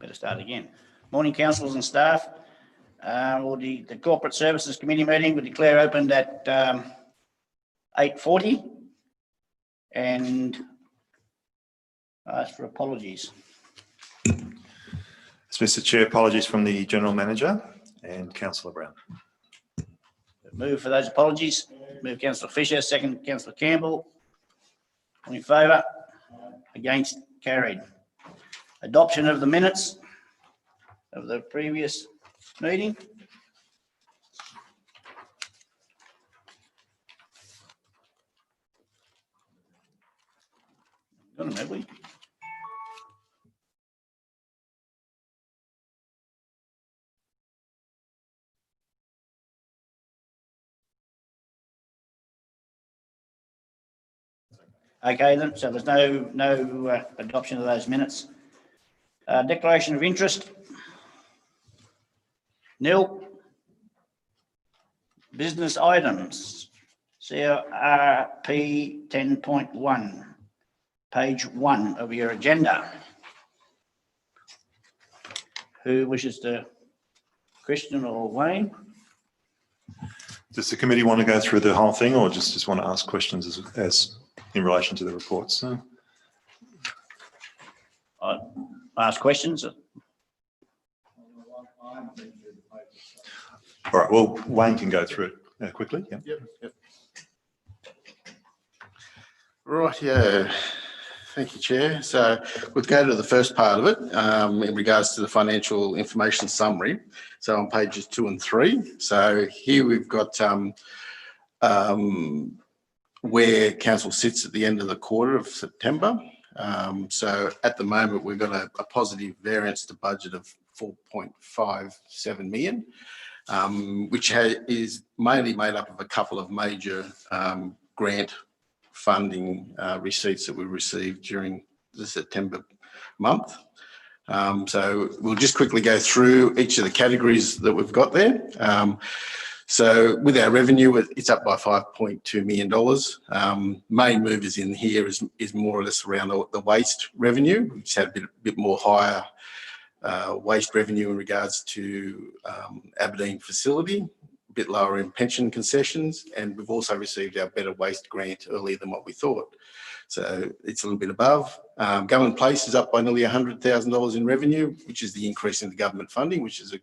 Better start again. Morning, councillors and staff. The Corporate Services Committee meeting we declare opened at 8:40 and ask for apologies. Mr. Chair, apologies from the General Manager and Councillor Brown. Move for those apologies. Move Councillor Fisher, second Councillor Campbell. All in favour? Against? Carried. Adoption of the minutes of the previous meeting. Got them, have we? Okay then, so there's no adoption of those minutes. Declaration of interest. Nil. Business items. CRP 10.1. Page 1 of your agenda. Who wishes to? Christian or Wayne? Does the committee want to go through the whole thing, or just want to ask questions as in relation to the reports? So. I ask questions. All right. Well, Wayne can go through it quickly. Yeah. Yep. Right. Yeah. Thank you, Chair. So we'll go to the first part of it in regards to the financial information summary. So on pages 2 and 3. So here we've got where council sits at the end of the quarter of September. So at the moment, we've got a positive variance to budget of 4.57 million, which is mainly made up of a couple of major grant funding receipts that we received during the September month. So we'll just quickly go through each of the categories that we've got there. So with our revenue, it's up by $5.2 million. Main movers in here is more or less around the waste revenue, which had a bit more higher waste revenue in regards to Aberdeen facility, a bit lower in pension concessions, and we've also received our Better Waste grant earlier than what we thought. So it's a little bit above. Government Place is up by nearly $100,000 in revenue, which is the increase in the government funding, which is a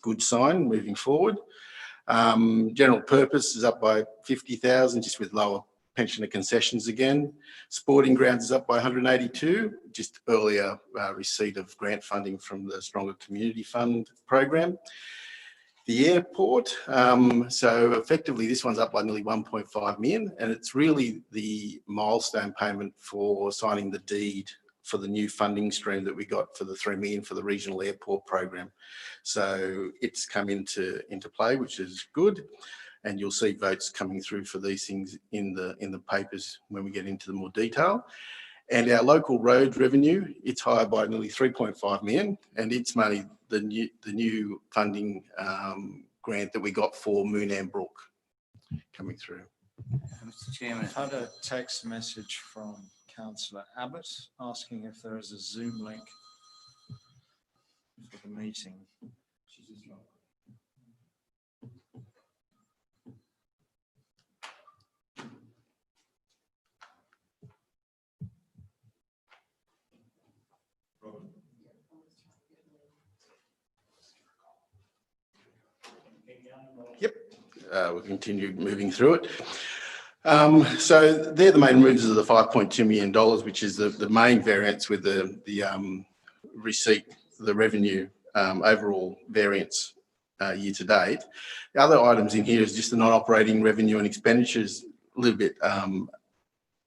good sign moving forward. General Purpose is up by 50,000, just with lower pensioner concessions again. Sporting Grounds is up by 182, just earlier receipt of grant funding from the Stronger Community Fund program. The airport, so effectively this one's up by nearly 1.5 million, and it's really the milestone payment for signing the deed for the new funding stream that we got for the 3 million for the regional airport program. So it's come into play, which is good, and you'll see votes coming through for these things in the papers when we get into the more detail. And our local road revenue, it's higher by nearly 3.5 million, and it's mainly the new funding grant that we got for Moonam Brook coming through. Mr. Chairman, I've had a text message from Councillor Abbott asking if there is a Zoom link for the meeting. Yep, we'll continue moving through it. So they're the main movers of the $5.2 million, which is the main variance with the receipt, the revenue overall variance year to date. The other items in here is just the non-operating revenue and expenditures a little bit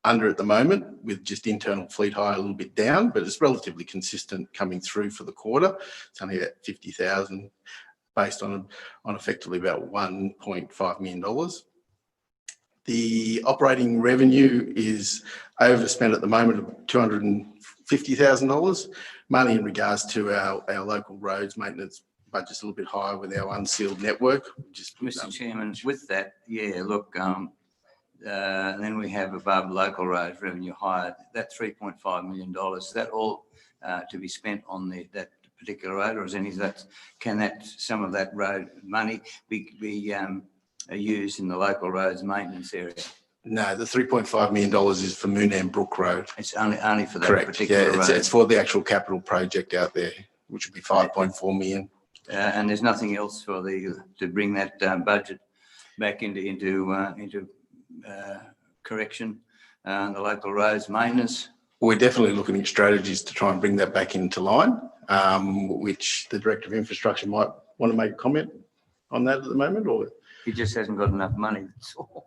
under at the moment, with just internal fleet hire a little bit down, but it's relatively consistent coming through for the quarter. It's only at 50,000 based on effectively about $1.5 million. The operating revenue is overspent at the moment of $250,000, mainly in regards to our local roads maintenance budget's a little bit higher with our unsealed network. Mr. Chairman, with that, yeah, look, then we have above local roads revenue higher, that $3.5 million, that all to be spent on that particular road, or is any of that, some of that road money be used in the local roads maintenance area? No, the $3.5 million is for Moonam Brook Road. It's only for that Correct. particular Yeah, road. it's for the actual capital project out there, which would be 5.4 million. And there's nothing else for to bring that budget back into correction, the local roads maintenance. We're definitely looking at strategies to try and bring that back into line, which the Director of Infrastructure might want to make a comment on that at the moment, or? He just hasn't got enough money, that's all.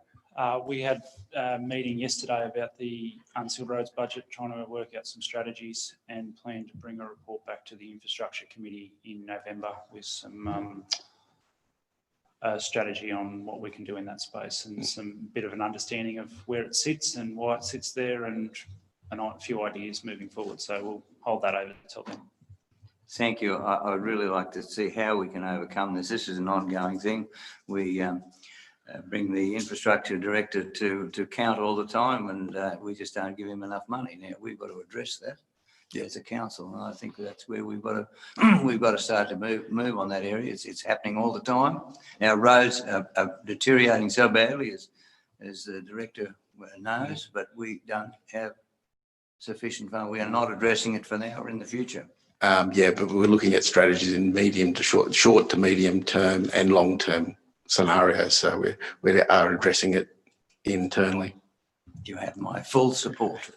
We had a meeting yesterday about the unsealed roads budget, trying to work out some strategies and plan to bring a report back to the infrastructure committee in November with some strategy on what we can do in that space and some bit of an understanding of where it sits and why it sits there and a few ideas moving forward. So we'll hold that over until then. Thank you. I would really like to see how we can overcome this. This is an ongoing thing. We bring the infrastructure director to count all the time, and we just don't give him enough money. Now we've got to address that as a council, and I think that's where we've got to start to move on that area. It's happening all the time. Our roads are deteriorating so badly, as the director knows, but we don't have sufficient fund. We are not addressing it for now or in the future. Yeah, but we're looking at strategies in medium to short to medium term and long term scenarios. So we are addressing it internally. You have my full support.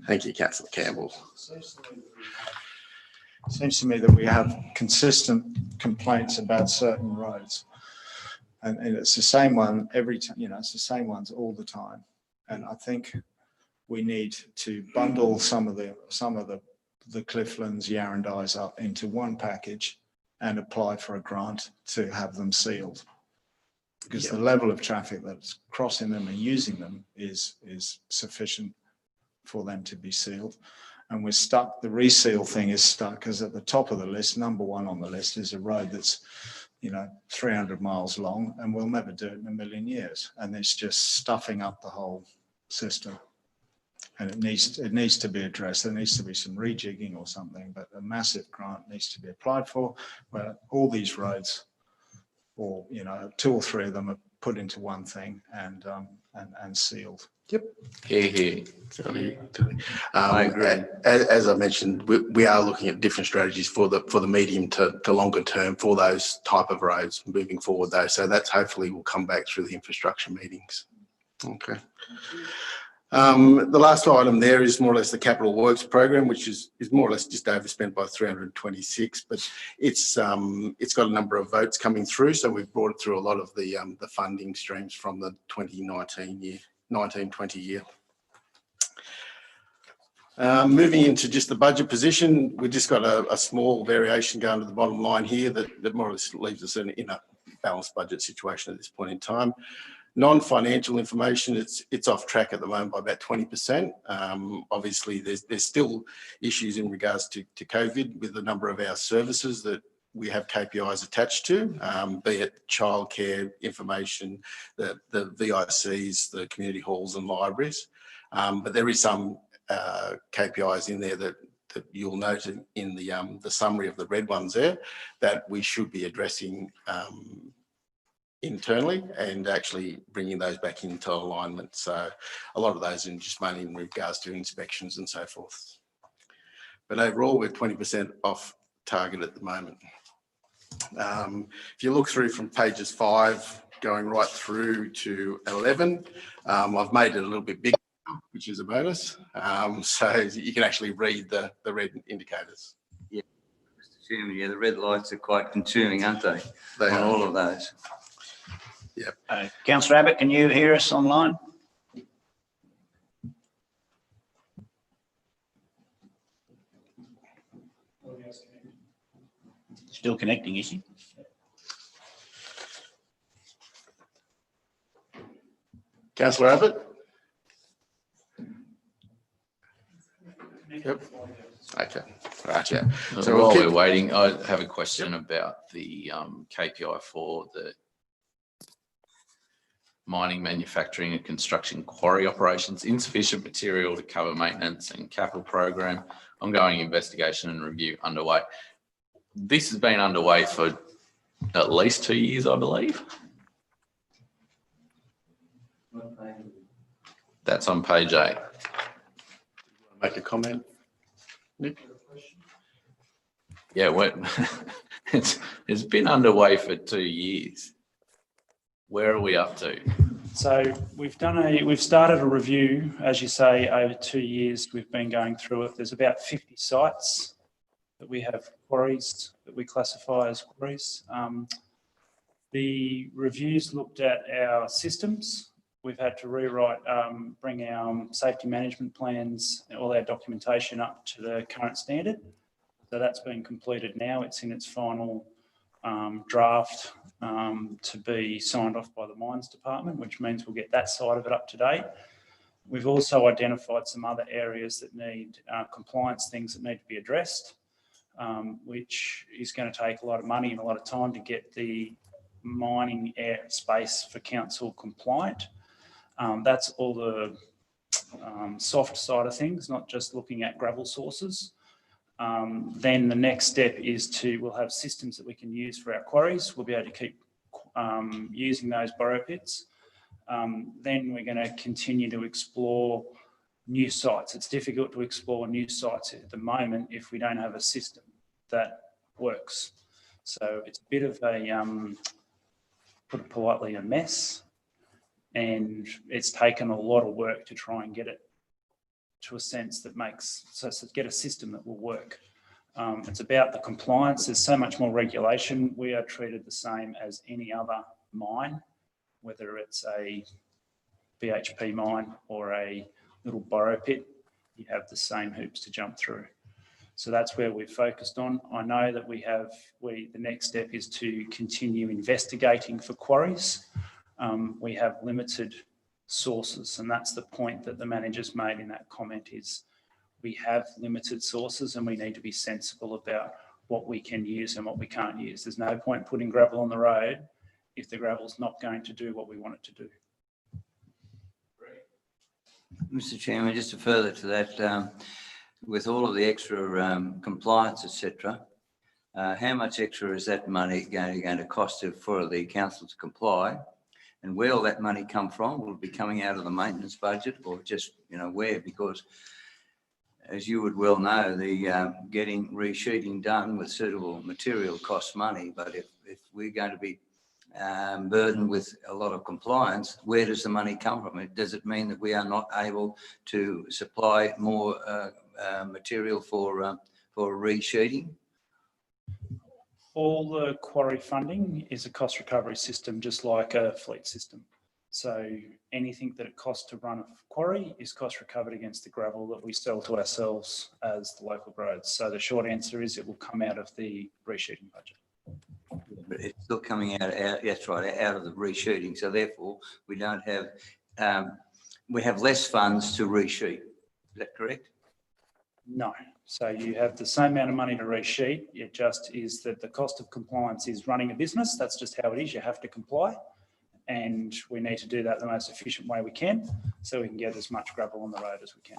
Thank you, Councillor Campbell. Seems to me that we have consistent complaints about certain roads, and it's the same one every time. It's the same ones all the time. And I think we need to bundle some of the Clifflands, Yarrandies up into one package and apply for a grant to have them sealed, because the level of traffic that's crossing them and using them is sufficient for them to be sealed. And we're stuck, the reseal thing is stuck because at the top of the list, number one on the list is a road that's 300 miles long, and we'll never do it in a million years, and it's just stuffing up the whole system. And it needs to be addressed. There needs to be some rejigging or something, but a massive grant needs to be applied for, where all these roads, or 2 or 3 of them, are put into one thing and sealed. Yep. I agree. As I mentioned, we are looking at different strategies for the medium to longer term for those type of roads moving forward, though. So that's hopefully will come back through the infrastructure meetings. Okay. The last item there is more or less the capital works program, which is more or less just overspent by 326, but it's got a number of votes coming through, so we've brought it through a lot of the funding streams from the 1920 year. Moving into just the budget position, we just got a small variation going to the bottom line here that more or less leaves us in a balanced budget situation at this point in time. Non-financial information, it's off track at the moment by about 20%. Obviously, there's still issues in regards to COVID with the number of our services that we have KPIs attached to, be it childcare information, the VICs, the community halls and libraries. But there is some KPIs in there that you'll note in the summary of the red ones there that we should be addressing internally and actually bringing those back into alignment. So a lot of those are just mainly in regards to inspections and so forth. But overall, we're 20% off target at the moment. If you look through from pages 5 going right through to 11, I've made it a little bit bigger, which is a bonus. So you can actually read the red indicators. Yeah, Mr. Chairman, the red lights are quite consuming, aren't they? They on are. all of those. Yep. Councillor Abbott, can you hear us online? Still connecting, is she? Councillor Abbott? Yep. Okay. Right, yeah. So while we're waiting, I have a question about the KPI for the mining, manufacturing and construction quarry operations, insufficient material to cover maintenance and capital program, ongoing investigation and review underway. This has been underway for at least 2 years, I believe. That's on page 8. Make a comment, Nick? Yeah, it's been underway for 2 years. Where are we up to? So we've started a review, as you say, over 2 years. We've been going through it. There's about 50 sites that we have quarries that we classify as quarries. The reviews looked at our systems. We've had to rewrite, bring our safety management plans, all our documentation up to the current standard. So that's been completed now. It's in its final draft to be signed off by the Mines Department, which means we'll get that side of it up to date. We've also identified some other areas that need compliance, things that need to be addressed, which is going to take a lot of money and a lot of time to get the mining air space for council compliant. That's all the soft side of things, not just looking at gravel sources. Then the next step is we'll have systems that we can use for our quarries. We'll be able to keep using those borrow pits. Then we're going to continue to explore new sites. It's difficult to explore new sites at the moment if we don't have a system that works. So it's a bit of a, put it politely, a mess. And it's taken a lot of work to try and get it to a sense that get a system that will work. It's about the compliance. There's so much more regulation. We are treated the same as any other mine, whether it's a BHP mine or a little borrow pit. You have the same hoops to jump through. So that's where we've focused on. I know that the next step is to continue investigating for quarries. We have limited sources, and that's the point that the manager's made in that comment is we have limited sources and we need to be sensible about what we can use and what we can't use. There's no point putting gravel on the road if the gravel's not going to do what we want it to do. Mr. Chairman, just to further to that, with all of the extra compliance, etc., how much extra is that money going to cost for the council to comply? And where will that money come from? Will it be coming out of the maintenance budget or just, where? Because as you would well know, the getting resheeting done with suitable material costs money. But if we're going to be burdened with a lot of compliance, where does the money come from? Does it mean that we are not able to supply more material for resheeting? All the quarry funding is a cost recovery system, just like a fleet system. So anything that it costs to run a quarry is cost recovered against the gravel that we sell to ourselves as the local roads. So the short answer is it will come out of the resheeting budget. But it's still coming out, that's right, out of the resheeting. So therefore, we don't have, we have less funds to resheet. Is that correct? No. So you have the same amount of money to resheet. It just is that the cost of compliance is running a business. That's just how it is. You have to comply. And we need to do that the most efficient way we can so we can get as much gravel on the road as we can.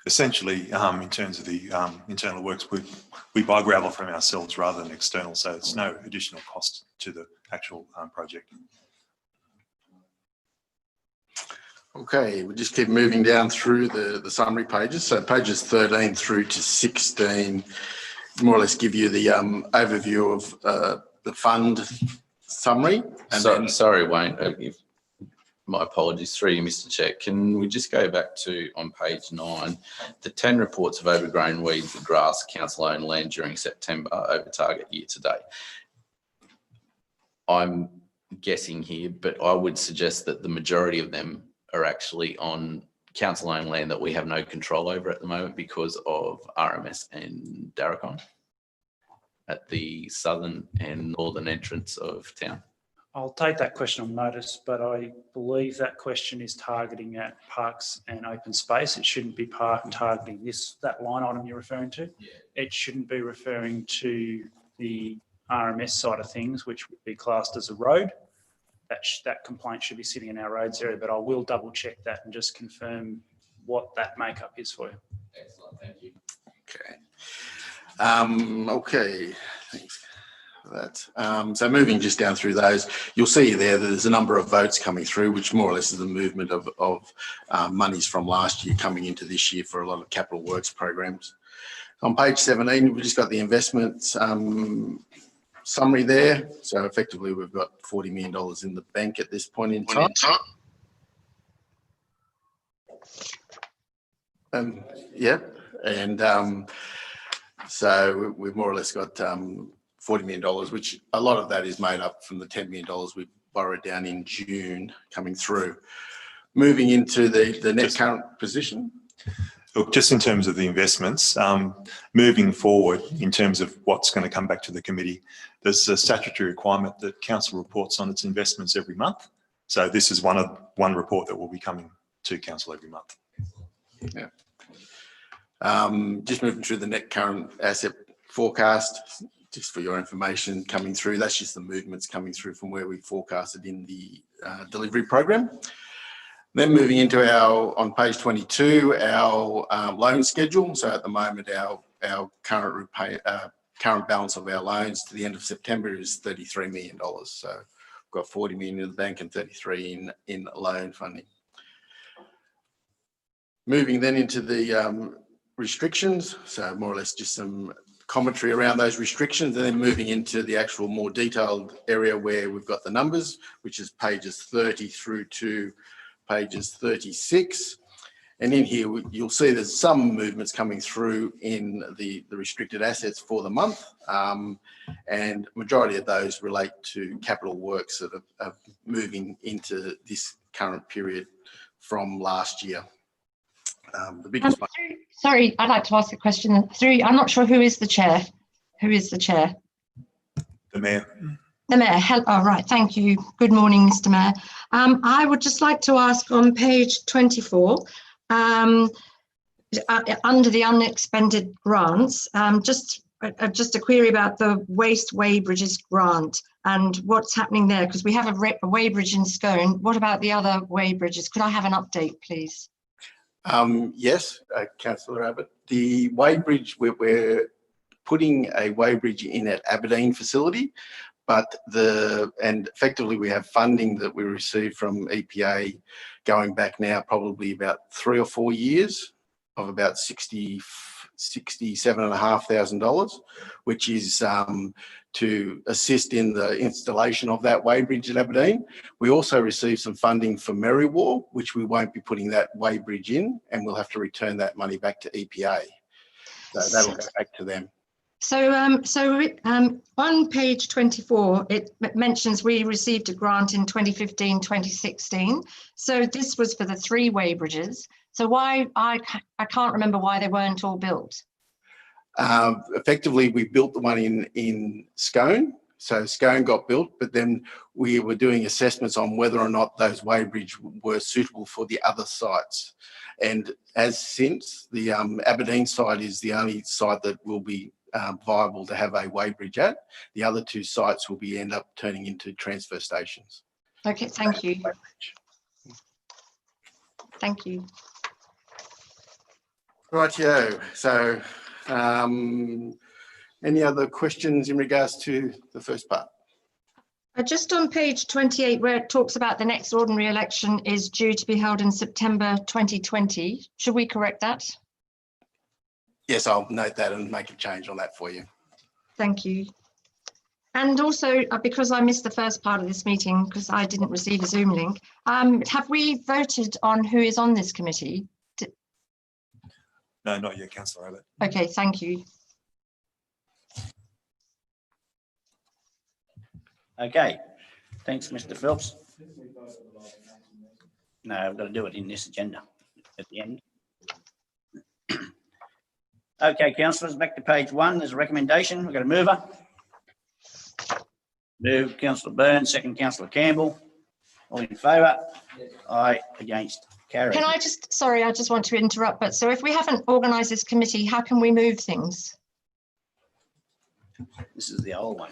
Essentially, in terms of the internal works, we buy gravel from ourselves rather than external, so it's no additional cost to the actual project. Okay, we'll just keep moving down through the summary pages. So pages 13 through to 16 more or less give you the overview of the fund summary. And Sorry, Wayne, my apologies through you, Mr. Chair. Can we just go back to, on page 9, the 10 reports of overgrown weeds and grass council-owned land during September over target year to date. I'm guessing here, but I would suggest that the majority of them are actually on council-owned land that we have no control over at the moment because of RMS and Darracon at the southern and northern entrance of town. I'll take that question on notice, but I believe that question is targeting at parks and open space. It shouldn't be targeting that line item you're referring to. Yeah. It shouldn't be referring to the RMS side of things, which would be classed as a road. that complaint should be sitting in our roads area, but I will double check that and just confirm what that makeup is for you. Excellent, thank you. Okay. Okay, thanks for that. So moving just down through those, you'll see there that there's a number of votes coming through, which more or less is the movement of monies from last year coming into this year for a lot of capital works programs. On page 17, we've just got the investments summary there. So effectively, we've got $40 million in the bank at this point in time. Yeah, and so we've more or less got $40 million, which a lot of that is made up from the $10 million we borrowed down in June coming through. Moving into the net current position. Look, just in terms of the investments, moving forward in terms of what's going to come back to the committee, there's a statutory requirement that council reports on its investments every month. So this is one report that will be coming to council every month. Yeah. Just moving through the net current asset forecast, just for your information coming through, that's just the movements coming through from where we forecasted in the delivery program. Then moving into on page 22, our loan schedule. So at the moment, our current balance of our loans to the end of September is $33 million. So we've got 40 million in the bank and 33 in loan funding. Moving then into the restrictions. So more or less just some commentary around those restrictions, and then moving into the actual more detailed area where we've got the numbers, which is pages 30 through to pages 36. And in here, you'll see there's some movements coming through in the restricted assets for the month. And majority of those relate to capital works that are moving into this current period from last year. The biggest one. Sorry, I'd like to ask a question. I'm not sure who is the chair. Who is the chair? The Mayor. The Mayor. Oh, right. Thank you. Good morning, Mr. Mayor. I would just like to ask on page 24, under the unexpended grants, just a query about the Wasteway Bridges grant and what's happening there, because we have a weighbridge in Scone. What about the other weighbridges? Could I have an update, please? Yes, Councillor Abbott. The weighbridge, we're putting a weighbridge in at Aberdeen facility, and effectively we have funding that we received from EPA going back now probably about 3 or 4 years of about $67,500, which is to assist in the installation of that weighbridge at Aberdeen. We also received some funding for Merriwar, which we won't be putting that weighbridge in, and we'll have to return that money back to EPA. So that'll go back to them. So, on page 24, it mentions we received a grant in 2015, 2016. So this was for the 3 weighbridges. So why, I can't remember why they weren't all built. Effectively, we built the one in Scone. So Scone got built, but then we were doing assessments on whether or not those weighbridge were suitable for the other sites. And as since, the Aberdeen site is the only site that will be viable to have a weighbridge at. The other 2 sites will end up turning into transfer stations. Okay, thank you. Thank you. Rightio. So any other questions in regards to the first part? Just on page 28, where it talks about the next ordinary election is due to be held in September 2020. Should we correct that? Yes, I'll note that and make a change on that for you. Thank you. And also, because I missed the first part of this meeting because I didn't receive a Zoom link, have we voted on who is on this committee? No, not yet, Councillor Abbott. Okay, thank you. Okay, thanks, Mr. Phelps. No, I've got to do it in this agenda at the end. Okay, councillors, back to page 1. There's a recommendation. We've got a mover. Move, Councillor Burns, second, Councillor Campbell. All in favour? Aye, against, carried. Can I just, sorry, I just want to interrupt, but so if we haven't organised this committee, how can we move things? This is the old one.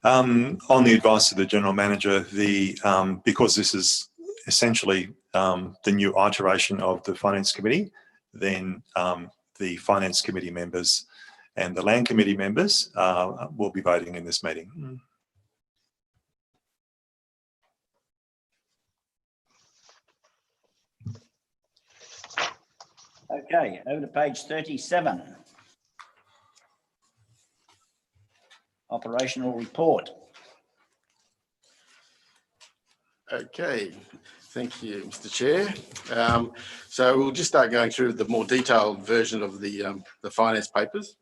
On the advice of the General Manager, because this is essentially the new iteration of the Finance Committee, then the Finance Committee members and the Land Committee members will be voting in this meeting. Okay, over to page 37. Operational report. Okay, thank you, Mr. Chair. So we'll just start going through the more detailed version of the finance papers.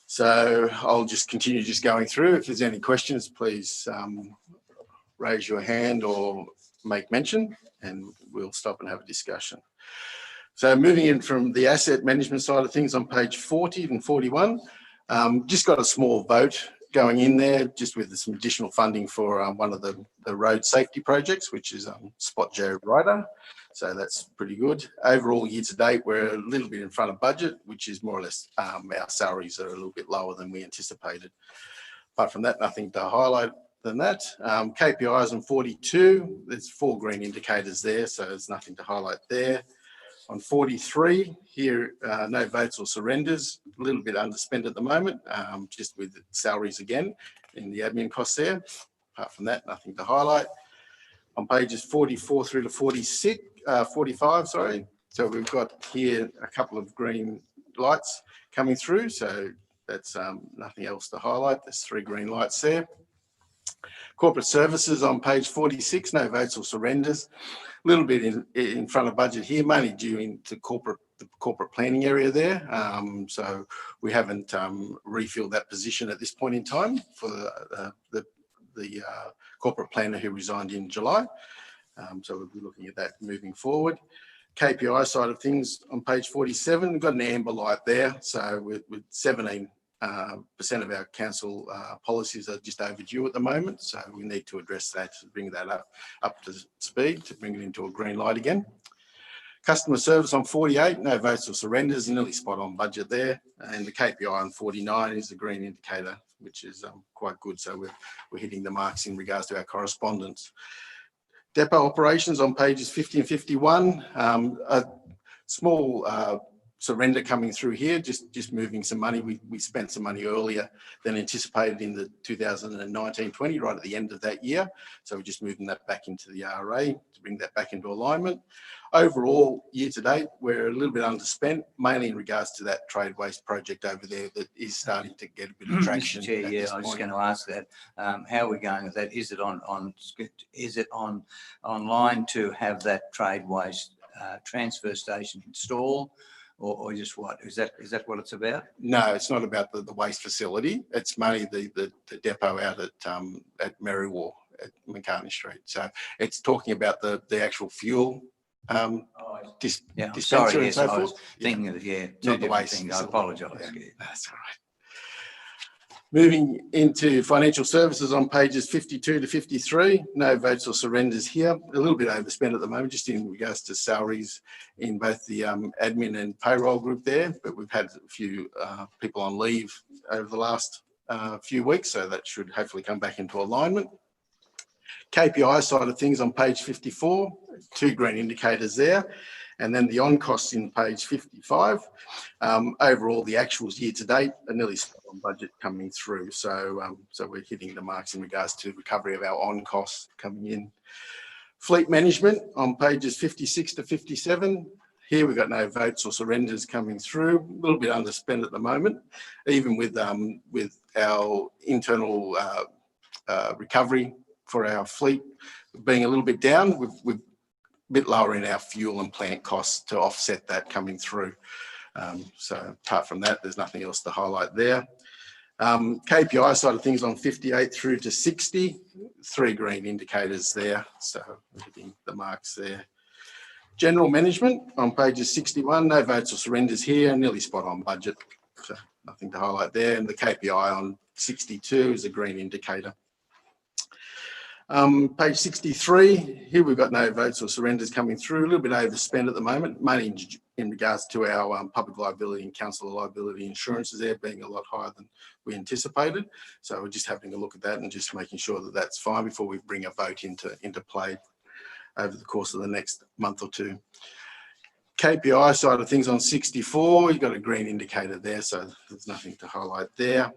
So I'll just continue going through. If there's any questions, please raise your hand or make mention, and we'll stop and have a discussion. So moving in from the asset management side of things on page 40 and 41, just got a small vote going in there, just with some additional funding for one of the road safety projects, which is Spot J Rider. So that's pretty good. Overall, year to date, we're a little bit in front of budget, which is more or less our salaries are a little bit lower than we anticipated. Apart from that, nothing to highlight than that. KPIs on 42, there's 4 green indicators there, so there's nothing to highlight there. On 43, here, no votes or surrenders, a little bit underspent at the moment, just with salaries again in the admin costs there. Apart from that, nothing to highlight. On pages 44 through to 45, sorry. So we've got here a couple of green lights coming through, so that's nothing else to highlight. There's 3 green lights there. Corporate services on page 46, no votes or surrenders. A little bit in front of budget here, mainly due into the corporate planning area there. So we haven't refilled that position at this point in time for the corporate planner who resigned in July. So we'll be looking at that moving forward. KPI side of things on page 47, we've got an amber light there. So with 17% of our council policies are just overdue at the moment, so we need to address that to bring that up to speed, to bring it into a green light again. Customer service on 48, no votes or surrenders, nearly spot on budget there, and the KPI on 49 is the green indicator, which is quite good, so we're hitting the marks in regards to our correspondence. Depot operations on pages 50 and 51, a small surrender coming through here, just moving some money. We spent some money earlier than anticipated in the 2019-20, right at the end of that year. So we're just moving that back into the RA to bring that back into alignment. Overall, year to date, we're a little bit underspent, mainly in regards to that trade waste project over there that is starting to get a bit of traction. Mr. Chair, yeah, I was just going to ask that. How are we going with that? Is it online to have that trade waste transfer station installed? Or just what? Is that what it's about? No, it's not about the waste facility. It's mainly the depot out at Merriwar at McCartney Street. So it's talking about the actual fuel dispenser sorry, and so I was forth. thinking of, two Not the different waste things. I facility. apologise. Yeah, that's all right. Moving into financial services on pages 52 to 53, no votes or surrenders here. A little bit overspent at the moment, just in regards to salaries in both the admin and payroll group there, but we've had a few people on leave over the last few weeks, so that should hopefully come back into alignment. KPI side of things on page 54, 2 green indicators there. And then the on costs in page 55. Overall, the actuals year to date are nearly spot on budget coming through. So we're hitting the marks in regards to recovery of our on costs coming in. Fleet management on pages 56 to 57. Here we've got no votes or surrenders coming through. A little bit underspent at the moment, even with our internal recovery for our fleet being a little bit down. We've bit lower in our fuel and plant costs to offset that coming through. So apart from that, there's nothing else to highlight there. KPI side of things on 58 through to 60, 3 green indicators there. So we're hitting the marks there. General management on pages 61, no votes or surrenders here, nearly spot on budget. So nothing to highlight there. And the KPI on 62 is a green indicator. Page 63, here we've got no votes or surrenders coming through, a little bit overspent at the moment, money in regards to our public liability and council liability insurances there being a lot higher than we anticipated. So we're just having a look at that and just making sure that that's fine before we bring a vote into play over the course of the next month or two. KPI side of things on 64, you've got a green indicator there, so there's nothing to highlight there.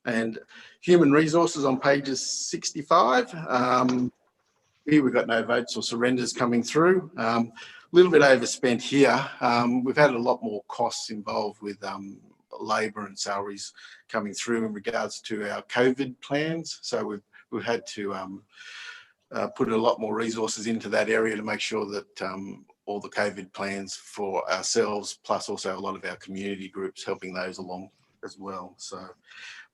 And human resources on pages 65. Here we've got no votes or surrenders coming through. A little bit overspent here. We've had a lot more costs involved with labour and salaries coming through in regards to our COVID plans. So we've had to put a lot more resources into that area to make sure that all the COVID plans for ourselves, plus also a lot of our community groups, helping those along as well. So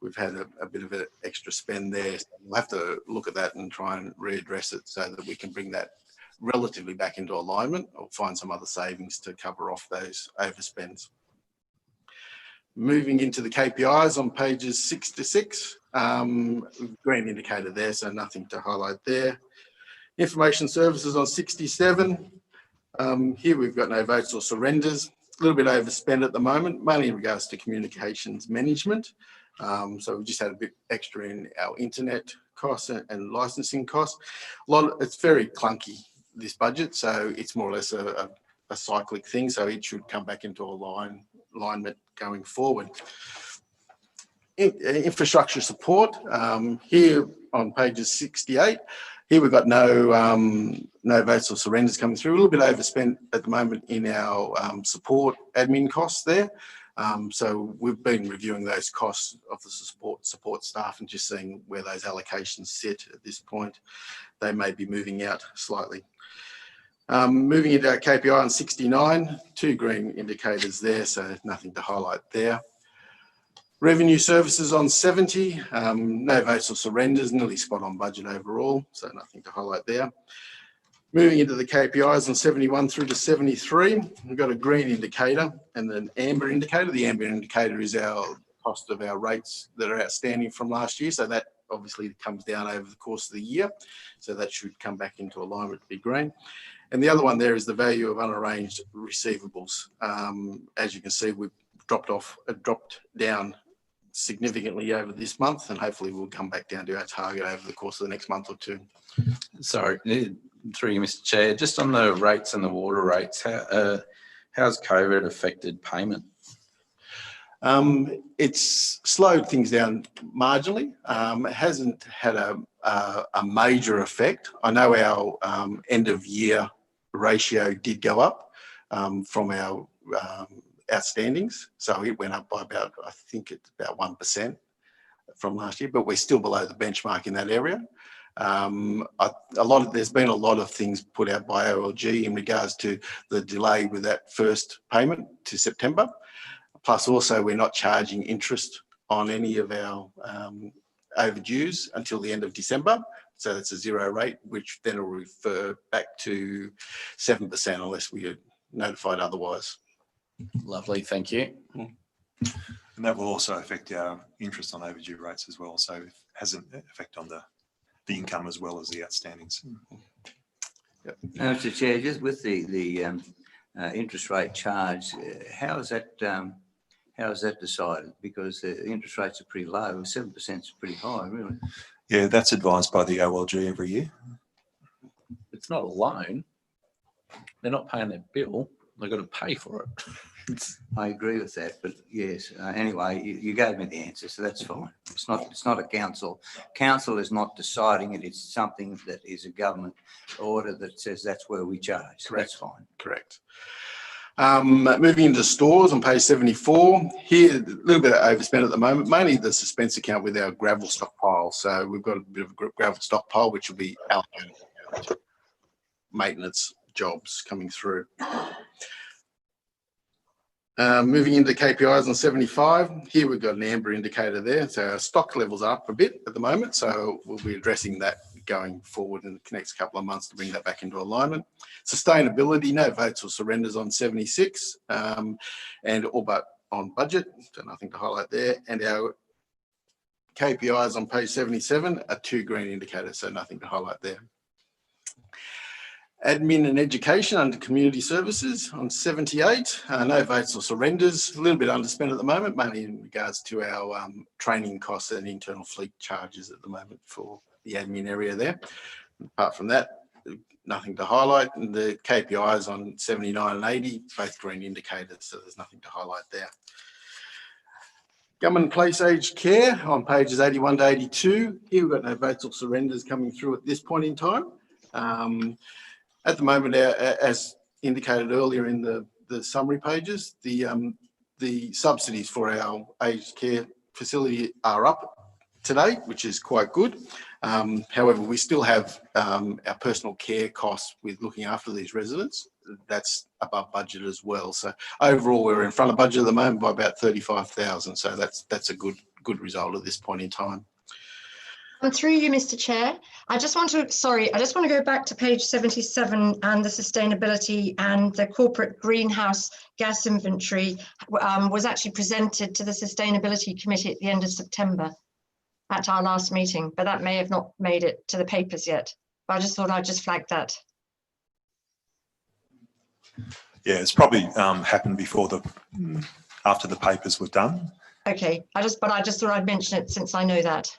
we've had a bit of an extra spend there. So we'll have to look at that and try and readdress it so that we can bring that relatively back into alignment or find some other savings to cover off those overspends. Moving into the KPIs on pages 6 to 6, green indicator there, so nothing to highlight there. Information services on 67. Here we've got no votes or surrenders. A little bit overspent at the moment, mainly in regards to communications management. So we've just had a bit extra in our internet costs and licensing costs. It's very clunky, this budget, so it's more or less a cyclic thing, so it should come back into alignment going forward. Infrastructure support, here on pages 68, here we've got no votes or surrenders coming through. A little bit overspent at the moment in our support admin costs there. So we've been reviewing those costs of the support staff and just seeing where those allocations sit at this point. They may be moving out slightly. Moving into our KPI on 69, 2 green indicators there, so nothing to highlight there. Revenue services on 70, no votes or surrenders, nearly spot on budget overall, so nothing to highlight there. Moving into the KPIs on 71 through to 73, we've got a green indicator and an amber indicator. The amber indicator is our cost of our rates that are outstanding from last year, so that obviously comes down over the course of the year, so that should come back into alignment to be green. And the other one there is the value of unarranged receivables. As you can see, we've dropped down significantly over this month, and hopefully we'll come back down to our target over the course of the next month or two. Sorry, through you, Mr. Chair, just on the rates and the water rates, how's COVID affected payment? It's slowed things down marginally. It hasn't had a major effect. I know our end of year ratio did go up from our outstandings. So it went up by about, I think it's about 1% from last year, but we're still below the benchmark in that area. There's been a lot of things put out by OLG in regards to the delay with that first payment to September. Plus also we're not charging interest on any of our overdues until the end of December. So that's a 0 rate, which then will refer back to 7% unless we are notified otherwise. Lovely, thank you. And that will also affect our interest on overdue rates as well. So it has an effect on the income as well as the outstandings. Yep. Now, Mr. Chair, just with the interest rate charge, how is that decided? Because the interest rates are pretty low. 7% is pretty high, really. Yeah, that's advised by the OLG every year. It's not a loan. They're not paying their bill. They've got to pay for it. I agree with that, but yes. Anyway, you gave me the answer, so that's fine. It's not a council. Council is not deciding it. It's something that is a government order that says that's where we charge. So that's fine. Correct. Moving into stores on page 74, here a little bit of overspend at the moment, mainly the suspense account with our gravel stockpile. So we've got a bit of a gravel stockpile, which will be allocated to maintenance jobs coming through. Moving into KPIs on 75, here we've got an amber indicator there. So our stock levels are up a bit at the moment. So we'll be addressing that going forward in the next couple of months to bring that back into alignment. Sustainability, no votes or surrenders on 76, and all but on budget, so nothing to highlight there. And our KPIs on page 77 are 2 green indicators, so nothing to highlight there. Admin and education under community services on 78, no votes or surrenders, a little bit underspent at the moment, mainly in regards to our training costs and internal fleet charges at the moment for the admin area there. Apart from that, nothing to highlight. And the KPIs on 79 and 80, both green indicators, so there's nothing to highlight there. Government Place Aged Care on pages 81 to 82. Here we've got no votes or surrenders coming through at this point in time. At the moment, as indicated earlier in the summary pages, the subsidies for our aged care facility are up today, which is quite good. However, we still have our personal care costs with looking after these residents. That's above budget as well. So overall, we're in front of budget at the moment by about 35,000. So that's a good result at this point in time. Through you, Mr. Chair, I just want to go back to page 77 and the sustainability and the corporate greenhouse gas inventory was actually presented to the Sustainability Committee at the end of September at our last meeting, but that may have not made it to the papers yet. But I just thought I'd just flag that. Yeah, it's probably happened before after the papers were done. Okay, I just thought I'd mention it since I know that.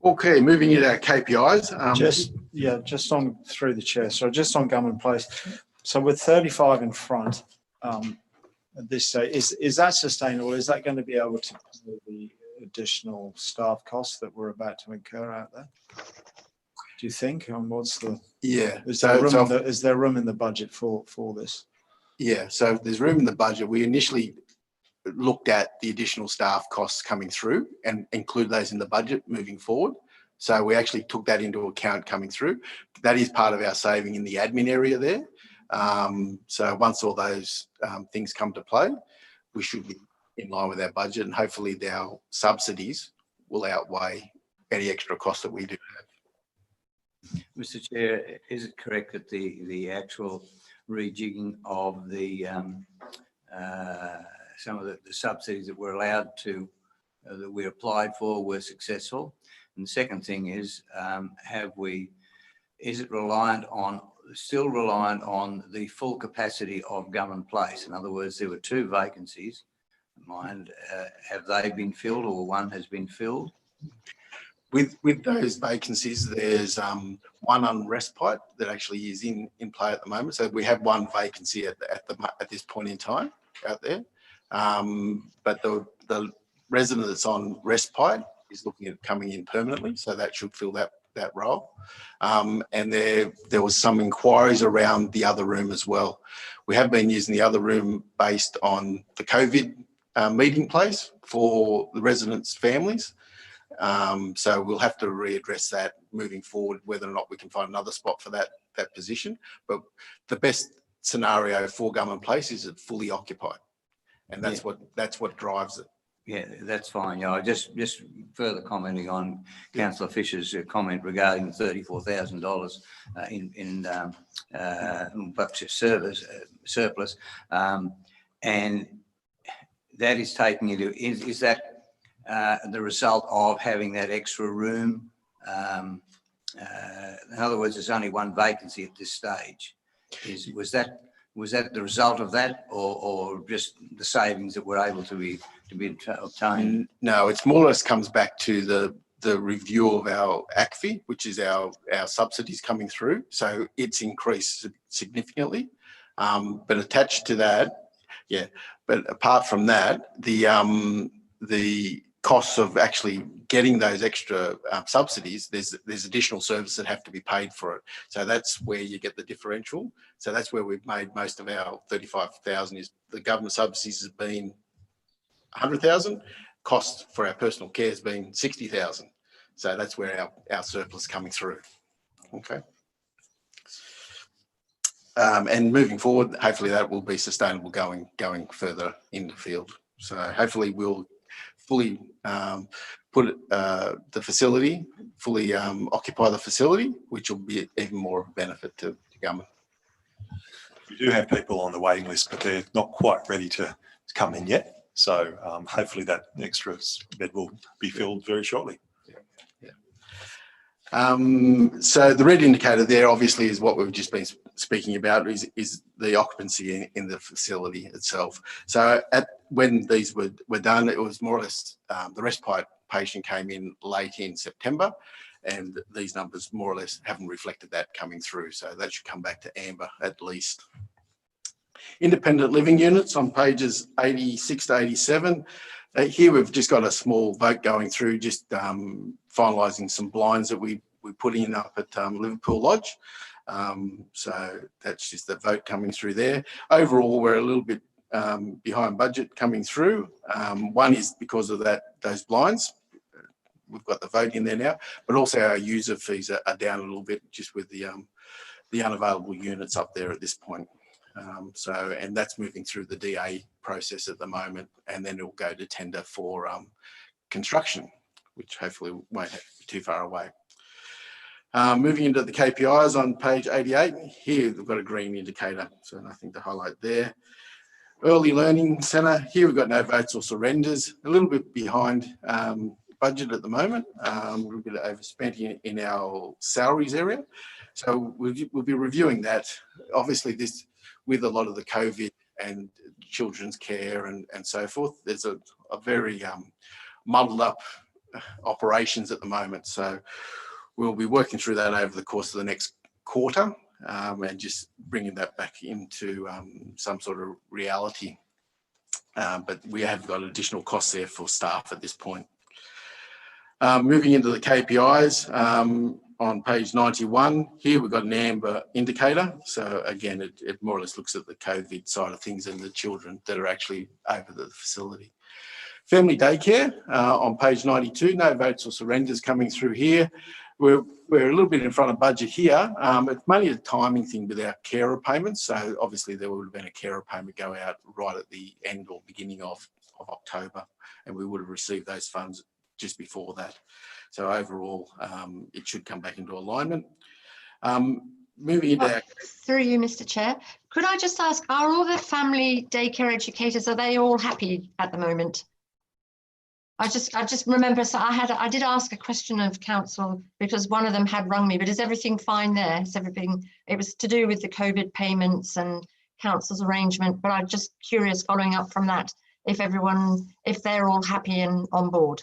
Okay, moving into our KPIs. Just on through the chair. So just on Government Place. So with 35 in front at this stage, is that sustainable? Is that going to be able to cover the additional staff costs that we're about to incur out there? Do you think? And what's the? Yeah. Is there room in the budget for this? Yeah. So there's room in the budget. We initially looked at the additional staff costs coming through and include those in the budget moving forward. So we actually took that into account coming through. That is part of our saving in the admin area there. So once all those things come to play, we should be in line with our budget, and hopefully our subsidies will outweigh any extra costs that we do have. Mr. Chair, is it correct that the actual rejigging of the some of the subsidies that were allowed to, that we applied for, were successful? And the second thing is, is it still reliant on the full capacity of Government Place? In other words, there were 2 vacancies. Have they been filled, or one has been filled? With those vacancies, there's one on respite that actually is in play at the moment. So we have 1 vacancy at this point in time out there. But the resident that's on respite is looking at coming in permanently, so that should fill that role. And there was some inquiries around the other room as well. We have been using the other room based on the COVID meeting place for the residents' families. So we'll have to readdress that moving forward, whether or not we can find another spot for that position. But the best scenario for Government Place is it fully occupied, and that's what drives it. Yeah, that's fine. Yeah, just further commenting on Councillor Fisher's comment regarding $34,000 in budget surplus, and that is taking into is that the result of having that extra room? In other words, there's only 1 vacancy at this stage. Was that the result of that, or just the savings that were able to be obtained? No, it's more or less comes back to the review of our ACFI, which is our subsidies coming through. So it's increased significantly. But attached to that, but apart from that, the costs of actually getting those extra subsidies, there's additional services that have to be paid for it. So that's where you get the differential. So that's where we've made most of our 35,000 is the government subsidies has been 100,000. Cost for our personal care has been 60,000. So that's where our surplus coming through. Okay. And moving forward, hopefully that will be sustainable going further in the field. So hopefully we'll fully put the facility, fully occupy the facility, which will be even more of a benefit to government. We do have people on the waiting list, but they're not quite ready to come in yet. So hopefully that extra bed will be filled very shortly. So the red indicator there obviously is what we've just been speaking about, is the occupancy in the facility itself. So when these were done, it was more or less the respite patient came in late in September, and these numbers more or less haven't reflected that coming through. So that should come back to amber at least. Independent living units on pages 86 to 87. Here we've just got a small vote going through, just finalising some blinds that we put in up at Liverpool Lodge. So that's just the vote coming through there. Overall, we're a little bit behind budget coming through. One is because of those blinds. We've got the vote in there now, but also our user fees are down a little bit just with the unavailable units up there at this point. And that's moving through the DA process at the moment, and then it'll go to tender for construction, which hopefully won't be too far away. Moving into the KPIs on page 88, here we've got a green indicator, so nothing to highlight there. Early Learning Centre, here we've got no votes or surrenders, a little bit behind budget at the moment, a little bit overspent in our salaries area. So we'll be reviewing that. Obviously, this with a lot of the COVID and children's care and so forth, there's a very muddled up operations at the moment. So we'll be working through that over the course of the next quarter and just bringing that back into some sort of reality. But we have got additional costs there for staff at this point. Moving into the KPIs, on page 91, here we've got an amber indicator. So again, it more or less looks at the COVID side of things and the children that are actually over the facility. Family daycare on page 92, no votes or surrenders coming through here. We're a little bit in front of budget here. It's mainly a timing thing with our carer payments. So obviously there would have been a carer payment go out right at the end or beginning of October, and we would have received those funds just before that. So overall, it should come back into alignment. Moving into through you, Mr. Chair, could I just ask, are all the family daycare educators, are they all happy at the moment? I just remember, so I did ask a question of council because one of them had rung me, but is everything fine there? Is everything, it was to do with the COVID payments and council's arrangement, but I'm just curious following up from that, if they're all happy and on board.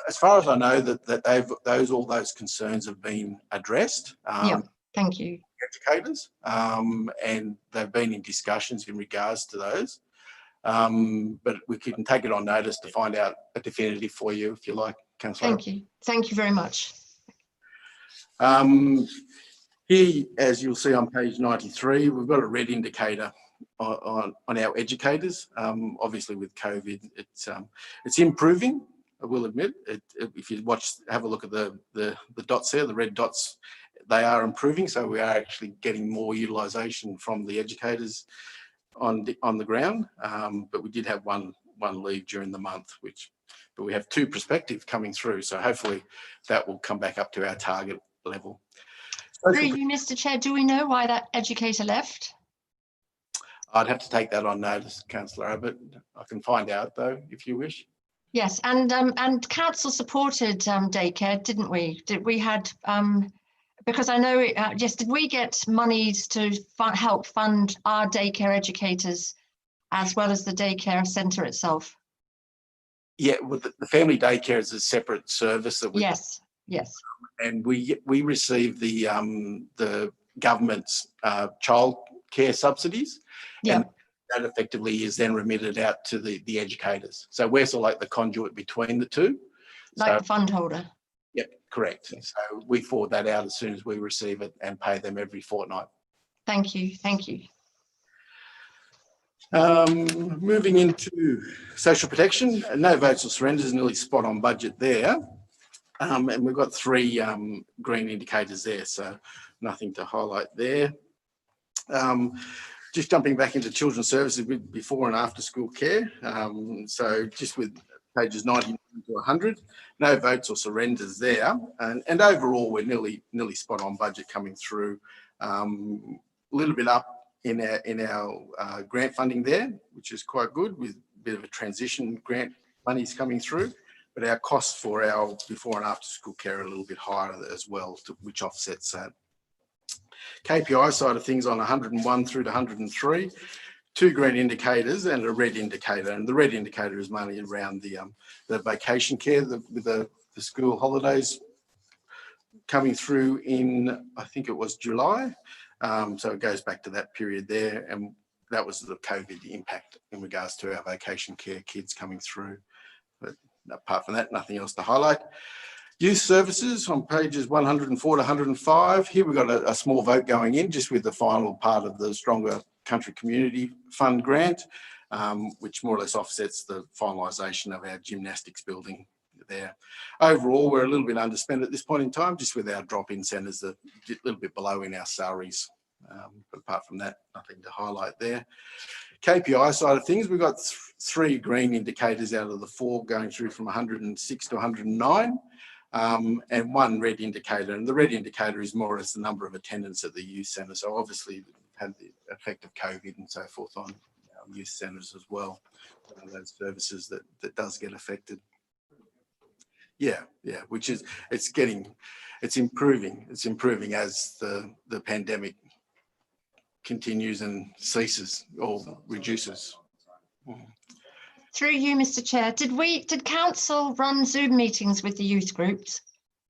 As far as I know, that all those concerns have been addressed. Yeah, thank you. Educators, and they've been in discussions in regards to those. But we can take it on notice to find out a definitive for you, if you like, Councillor. Thank you very much. Here, as you'll see on page 93, we've got a red indicator on our educators. Obviously, with COVID, it's improving. I will admit, if you have a look at the dots there, the red dots, they are improving. So we are actually getting more utilisation from the educators on the ground. But we did have one leave during the month, but we have 2 prospective coming through. So hopefully that will come back up to our target level. Through you, Mr. Chair, do we know why that educator left? I'd have to take that on notice, Councillor Abbott. I can find out though, if you wish. Yes, and council supported daycare, didn't we? Because I know, yes, did we get monies to help fund our daycare educators as well as the daycare centre itself? Yeah, well, the family daycare is a separate service that we. Yes. And we receive the government's child care subsidies. Yeah. And that effectively is then remitted out to the educators. So we're sort of like the conduit between the two. Like the fund holder. Yep, correct. So we forward that out as soon as we receive it and pay them every fortnight. Thank you. Moving into social protection, no votes or surrenders, nearly spot on budget there. And we've got 3 green indicators there, so nothing to highlight there. Just jumping back into children's services with before and after school care. So just with pages 90 to 100, no votes or surrenders there. And overall, we're nearly spot on budget coming through. A little bit up in our grant funding there, which is quite good, with bit of a transition grant monies coming through, but our costs for our before and after school care are a little bit higher as well, which offsets that. KPI side of things on 101 through to 103, 2 green indicators and a red indicator. And the red indicator is mainly around the vacation care, with the school holidays coming through in, I think it was July. So it goes back to that period there. And that was the COVID impact in regards to our vacation care kids coming through. But apart from that, nothing else to highlight. Youth services on pages 104 to 105. Here we've got a small vote going in just with the final part of the Stronger Country Community Fund grant, which more or less offsets the finalisation of our gymnastics building there. Overall, we're a little bit underspent at this point in time, just with our drop-in centres a little bit below in our salaries. But apart from that, nothing to highlight there. KPI side of things, we've got 3 green indicators out of the 4 going through from 106 to 109. And 1 red indicator, and the red indicator is more or less the number of attendants at the youth centre. So obviously had the effect of COVID and so forth on youth centres as well. Those services that does get affected. Yeah, which is it's improving as the pandemic continues and ceases or reduces. Through you, Mr. Chair, did council run Zoom meetings with the youth groups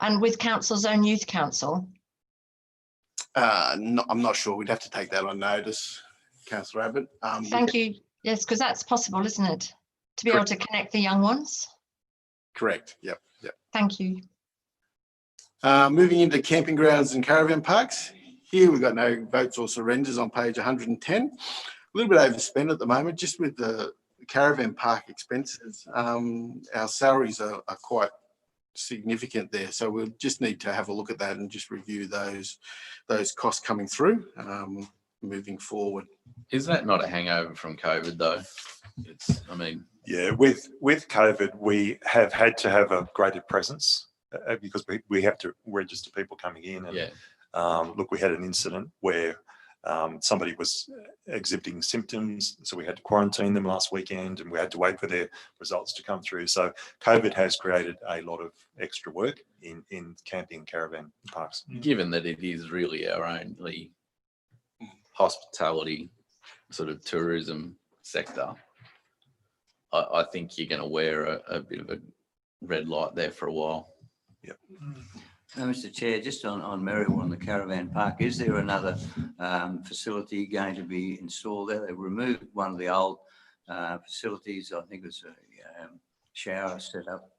and with council's own youth council? No, I'm not sure. We'd have to take that on notice, Councillor Abbott. Thank you. Yes, because that's possible, isn't it? To be able to connect the young ones. Correct. Yep. Thank you. Moving into camping grounds and caravan parks. Here we've got no votes or surrenders on page 110. A little bit overspent at the moment, just with the caravan park expenses. Our salaries are quite significant there, so we'll just need to have a look at that and just review those costs coming through moving forward. Is that not a hangover from COVID though? Yeah, with COVID, we have had to have a greater presence because we have to register people coming in. And look, we had an incident where somebody was exhibiting symptoms, so we had to quarantine them last weekend, and we had to wait for their results to come through. So COVID has created a lot of extra work in camping and caravan parks. Given that it is really our only hospitality sort of tourism sector, I think you're going to wear a bit of a red light there for a while. Yep. Now, Mr. Chair, just on Merriwell and the caravan park, is there another facility going to be installed there? They removed one of the old facilities. I think it was a shower set up.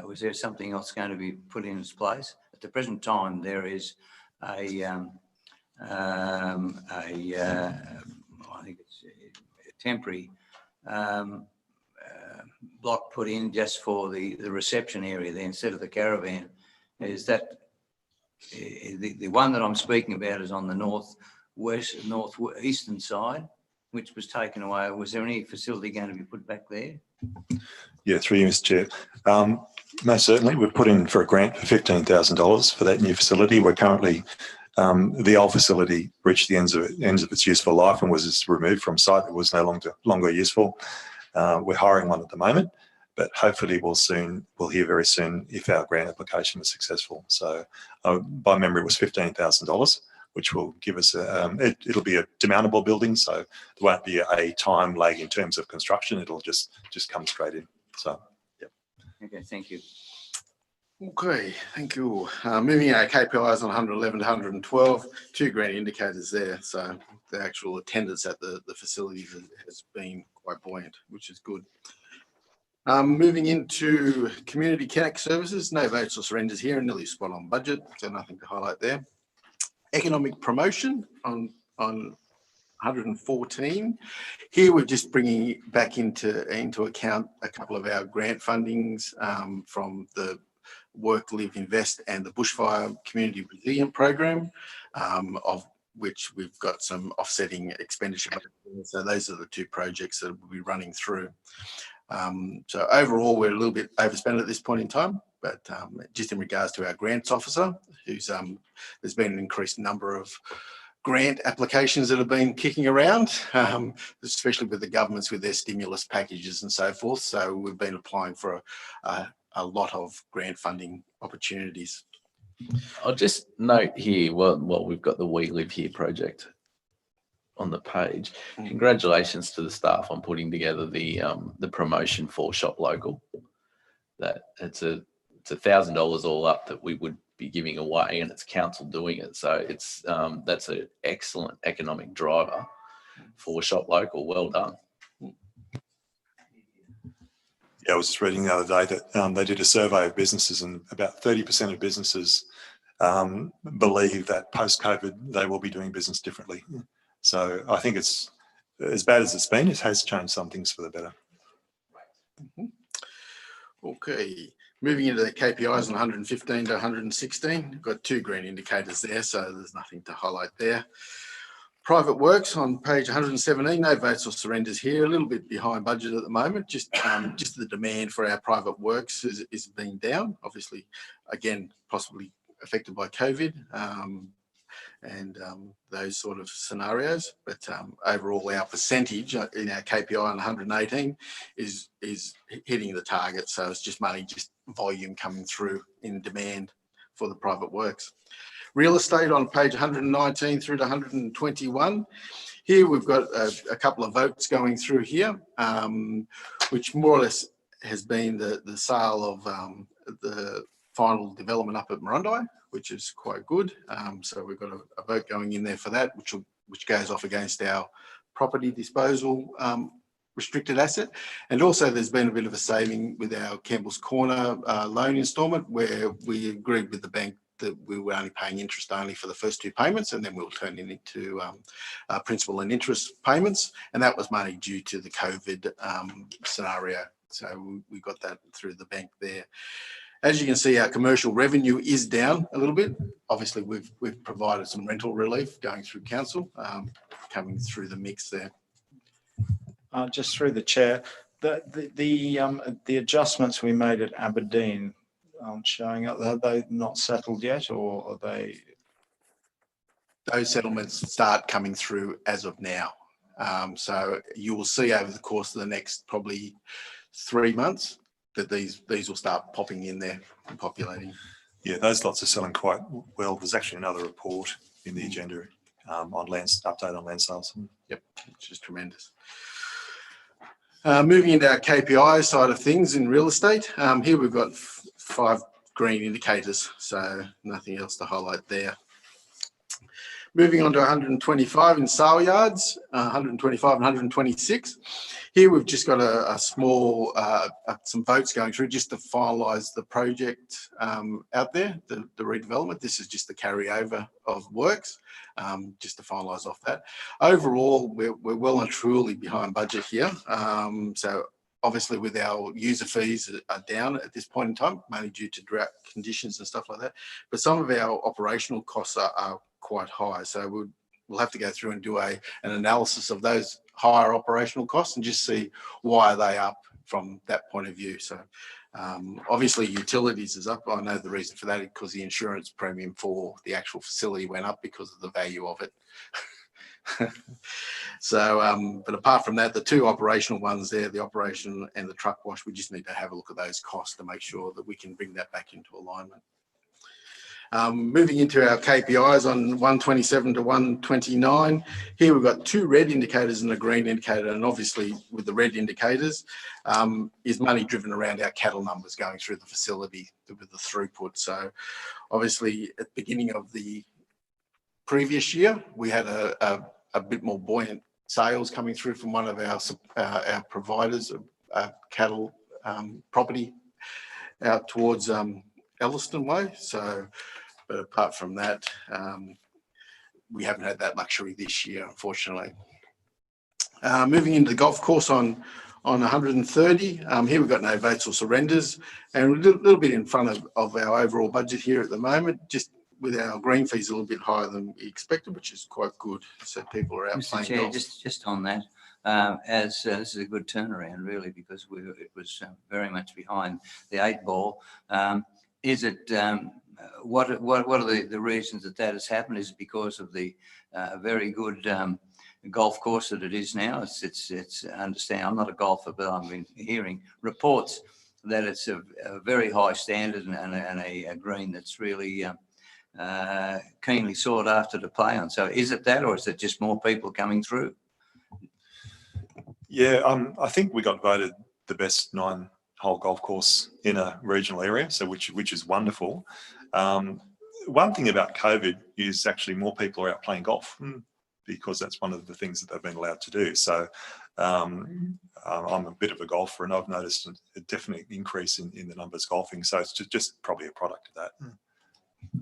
Was there something else going to be put in its place? At the present time, there is I think it's a temporary block put in just for the reception area there instead of the caravan. Is that the one that I'm speaking about is on the northeastern side, which was taken away? Was there any facility going to be put back there? Yeah, through you, Mr. Chair. Most certainly, we've put in for a grant for $15,000 for that new facility. We're currently, the old facility reached the ends of its useful life and was removed from site. It was no longer useful. We're hiring one at the moment, but hopefully we'll hear very soon if our grant application is successful. So by memory, it was $15,000, which will give us it'll be a demountable building, so there won't be a time lag in terms of construction. It'll just come straight in. So, yeah. Okay, thank you. Okay, thank you. Moving our KPIs on 111 to 112, 2 green indicators there. So the actual attendance at the facility has been quite buoyant, which is good. Moving into community connect services, no votes or surrenders here, nearly spot on budget, so nothing to highlight there. Economic promotion on 114. Here we're just bringing back into account a couple of our grant fundings from the Work, Live, Invest and the Bushfire Community Resilient Program, of which we've got some offsetting expenditure. So those are the 2 projects that we'll be running through. So overall, we're a little bit overspent at this point in time, but just in regards to our grants officer, who's there's been an increased number of grant applications that have been kicking around, especially with the governments with their stimulus packages and so forth. So we've been applying for a lot of grant funding opportunities. I'll just note here, well, we've got the We Live Here project on the page. Congratulations to the staff on putting together the promotion for Shop Local. That it's $1,000 all up that we would be giving away, and it's council doing it. So it's that's an excellent economic driver for Shop Local. Well done. Yeah, I was just reading the other day that they did a survey of businesses, and about 30% of businesses believe that post-COVID they will be doing business differently. So I think it's, as bad as it's been, it has changed some things for the better. Okay, moving into the KPIs on 115 to 116, we've got 2 green indicators there, so there's nothing to highlight there. Private works on page 117, no votes or surrenders here, a little bit behind budget at the moment, just the demand for our private works is being down, obviously, again, possibly affected by COVID and those sort of scenarios. But overall, our percentage in our KPI on 118 is hitting the target. So it's just money, just volume coming through in demand for the private works. Real estate on page 119 through to 121. Here we've got a couple of votes going through here, which more or less has been the sale of the final development up at Miranda, which is quite good. So we've got a vote going in there for that, which goes off against our property disposal restricted asset. And also there's been a bit of a saving with our Campbell's Corner loan instalment, where we agreed with the bank that we were only paying interest only for the first 2 payments, and then we'll turn it into principal and interest payments. And that was money due to the COVID scenario. So we got that through the bank there. As you can see, our commercial revenue is down a little bit. Obviously, we've provided some rental relief going through council, coming through the mix there. Just through the chair, the adjustments we made at Aberdeen aren't showing up. Are they not settled yet, or are they? Those settlements start coming through as of now. So you will see over the course of the next probably 3 months that these will start popping in there and populating. Yeah, those lots are selling quite well. There's actually another report in the agenda on update on land sales. Yep, which is tremendous. Moving into our KPI side of things in real estate, here we've got 5 green indicators, so nothing else to highlight there. Moving on to 125 in sale yards, 125 and 126. Here we've just got a small, some votes going through just to finalise the project out there, the redevelopment. This is just the carryover of works, just to finalise off that. Overall, we're well and truly behind budget here. So obviously with our user fees are down at this point in time, mainly due to drought conditions and stuff like that. But some of our operational costs are quite high. So we'll have to go through and do an analysis of those higher operational costs and just see why are they up from that point of view. So obviously utilities is up. I know the reason for that is because the insurance premium for the actual facility went up because of the value of it. So, but apart from that, the 2 operational ones there, the operation and the truck wash, we just need to have a look at those costs to make sure that we can bring that back into alignment. Moving into our KPIs on 127 to 129, here we've got 2 red indicators and a green indicator, and obviously with the red indicators is money driven around our cattle numbers going through the facility with the throughput. So obviously at the beginning of the previous year, we had a bit more buoyant sales coming through from one of our providers of cattle property out towards Elliston Way. So, but apart from that, we haven't had that luxury this year, unfortunately. Moving into the golf course on 130, here we've got no votes or surrenders, and a little bit in front of our overall budget here at the moment, just with our green fees a little bit higher than we expected, which is quite good. So people are out Mr. playing Chair, golf. just on that, as this is a good turnaround really, because it was very much behind the 8 ball. Is it what are the reasons that has happened? Is it because of the very good golf course that it is now? It's understand. I'm not a golfer, but I've been hearing reports that it's a very high standard and a green that's really keenly sought after to play on. So is it that, or is it just more people coming through? Yeah, I think we got voted the best 9-hole golf course in a regional area, so which is wonderful. One thing about COVID is actually more people are out playing golf because that's one of the things that they've been allowed to do. So I'm a bit of a golfer, and I've noticed a definite increase in the numbers golfing. So it's just probably a product of that.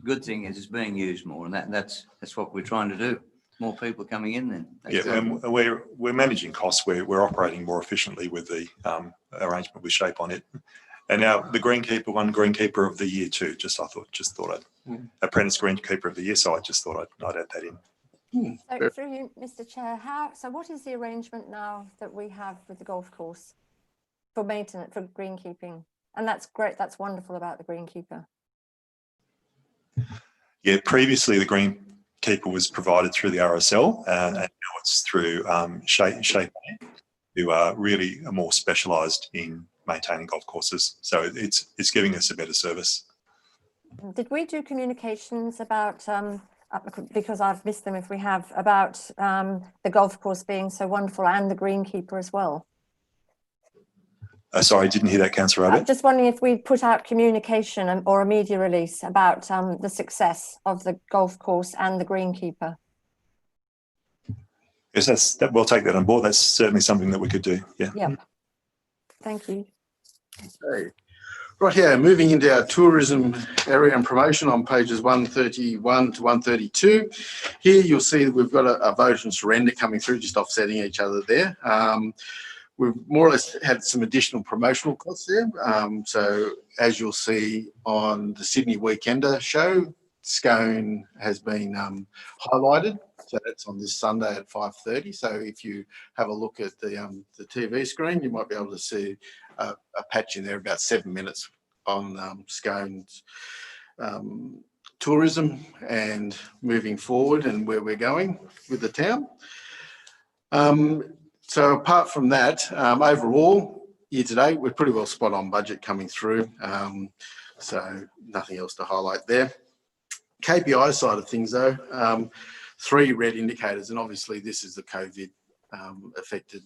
Good thing is it's being used more, and that's what we're trying to do. More people coming in then. Yeah, and we're managing costs. We're operating more efficiently with the arrangement with Shape on it. And now the Greenkeeper won Greenkeeper of the Year too. Just thought I'd apprentice Greenkeeper of the Year. So I just thought I'd add that in. So through you, Mr. Chair, so what is the arrangement now that we have with the golf course for maintenance, for greenkeeping? And that's great. That's wonderful about the Greenkeeper. Yeah, previously the Greenkeeper was provided through the RSL, and now it's through Shape, who are really more specialised in maintaining golf courses. So it's giving us a better service. Did we do communications about, because I've missed them if we have, about the golf course being so wonderful and the Greenkeeper as well? Sorry, I didn't hear that, Councillor Abbott. Just wondering if we put out communication or a media release about the success of the golf course and the Greenkeeper. Yes, we'll take that on board. That's certainly something that we could do. Yeah. Yeah. Thank you. Okay. Right here, moving into our tourism area and promotion on pages 131 to 132. Here you'll see that we've got a vote and surrender coming through, just offsetting each other there. We've more or less had some additional promotional costs there. So as you'll see on the Sydney Weekender show, Scone has been highlighted. So that's on this Sunday at 5:30. So if you have a look at the TV screen, you might be able to see a patch in there about 7 minutes on Scone's tourism and moving forward and where we're going with the town. So apart from that, overall, year to date, we're pretty well spot on budget coming through. So nothing else to highlight there. KPI side of things though, 3 red indicators, and obviously this is the COVID affected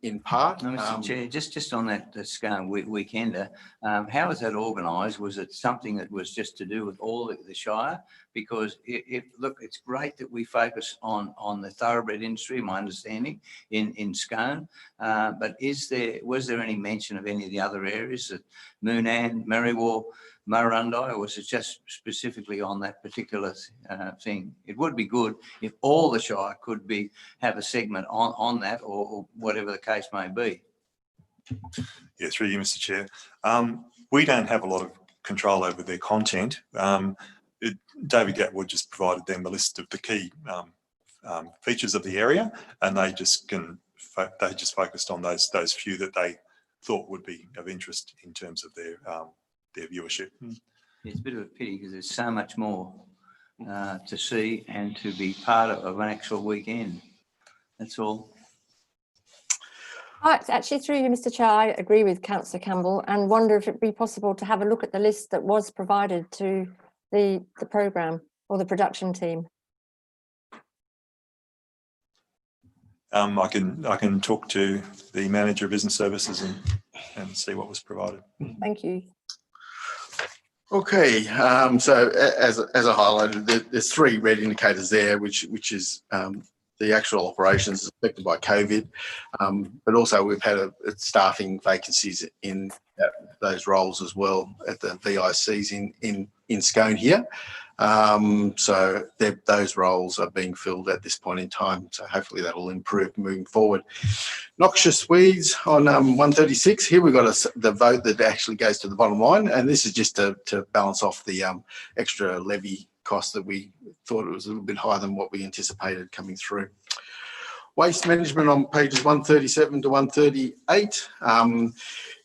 in part. No, Mr. Chair, just on that Scone Weekender, how was that organised? Was it something that was just to do with all the Shire? Because look, it's great that we focus on the thoroughbred industry, my understanding, in Scone, but was there any mention of any of the other areas, that Moonam, Merriwar, Murrurundi, or was it just specifically on that particular thing? It would be good if all the Shire could have a segment on that, or whatever the case may be. Yeah, through you, Mr. Chair. We don't have a lot of control over their content. David Gatwood just provided them a list of the key features of the area, and they just focused on those few that they thought would be of interest in terms of their viewership. It's a bit of a pity because there's so much more to see and to be part of an actual weekend. That's all. Actually, through you, Mr. Chair, I agree with Councillor Campbell and wonder if it'd be possible to have a look at the list that was provided to the programme or the production team. I can talk to the manager of business services and see what was provided. Thank you. Okay, so as I highlighted, there's 3 red indicators there, which is the actual operations affected by COVID, but also we've had staffing vacancies in those roles as well at the VICs in Scone here. So those roles are being filled at this point in time. So hopefully that will improve moving forward. Noxious weeds on 136. Here we've got the vote that actually goes to the bottom line, and this is just to balance off the extra levy cost that we thought it was a little bit higher than what we anticipated coming through. Waste management on pages 137 to 138.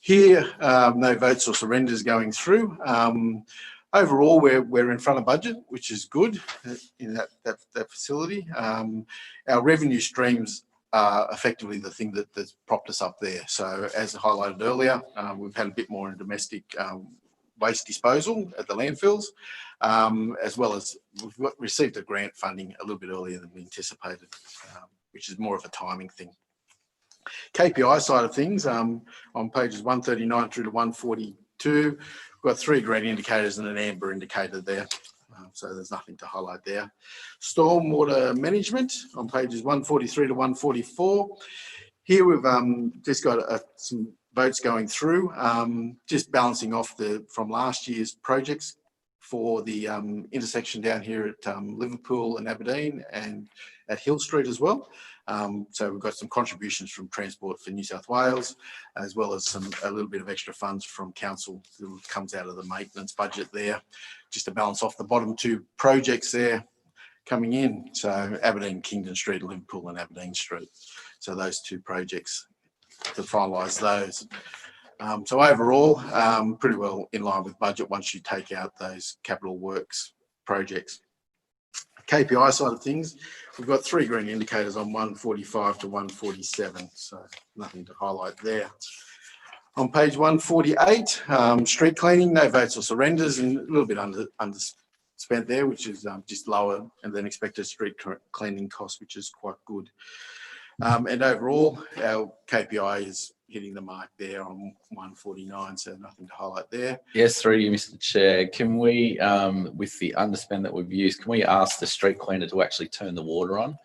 Here, no votes or surrenders going through. Overall, we're in front of budget, which is good in that facility. Our revenue streams are effectively the thing that's propped us up there. So as highlighted earlier, we've had a bit more in domestic waste disposal at the landfills, as well as we've received a grant funding a little bit earlier than we anticipated, which is more of a timing thing. KPI side of things, on pages 139 through to 142, we've got 3 green indicators and an amber indicator there. So there's nothing to highlight there. Stormwater management on pages 143 to 144. Here we've just got some votes going through, just balancing off from last year's projects for the intersection down here at Liverpool and Aberdeen and at Hill Street as well. So we've got some contributions from Transport for New South Wales, as well as a little bit of extra funds from council that comes out of the maintenance budget there, just to balance off the bottom 2 projects there coming in. So Aberdeen, Kingdon Street, Liverpool and Aberdeen Street. So those 2 projects to finalise those. So overall, pretty well in line with budget once you take out those capital works projects. KPI side of things, we've got 3 green indicators on 145 to 147, so nothing to highlight there. On page 148, street cleaning, no votes or surrenders, and a little bit underspent there, which is just lower than expected street cleaning costs, which is quite good. And overall, our KPI is hitting the mark there on 149, so nothing to highlight there. Yes, through you, Mr. Chair. Can we, with the underspend that we've used, can we ask the street cleaner to actually turn the water on?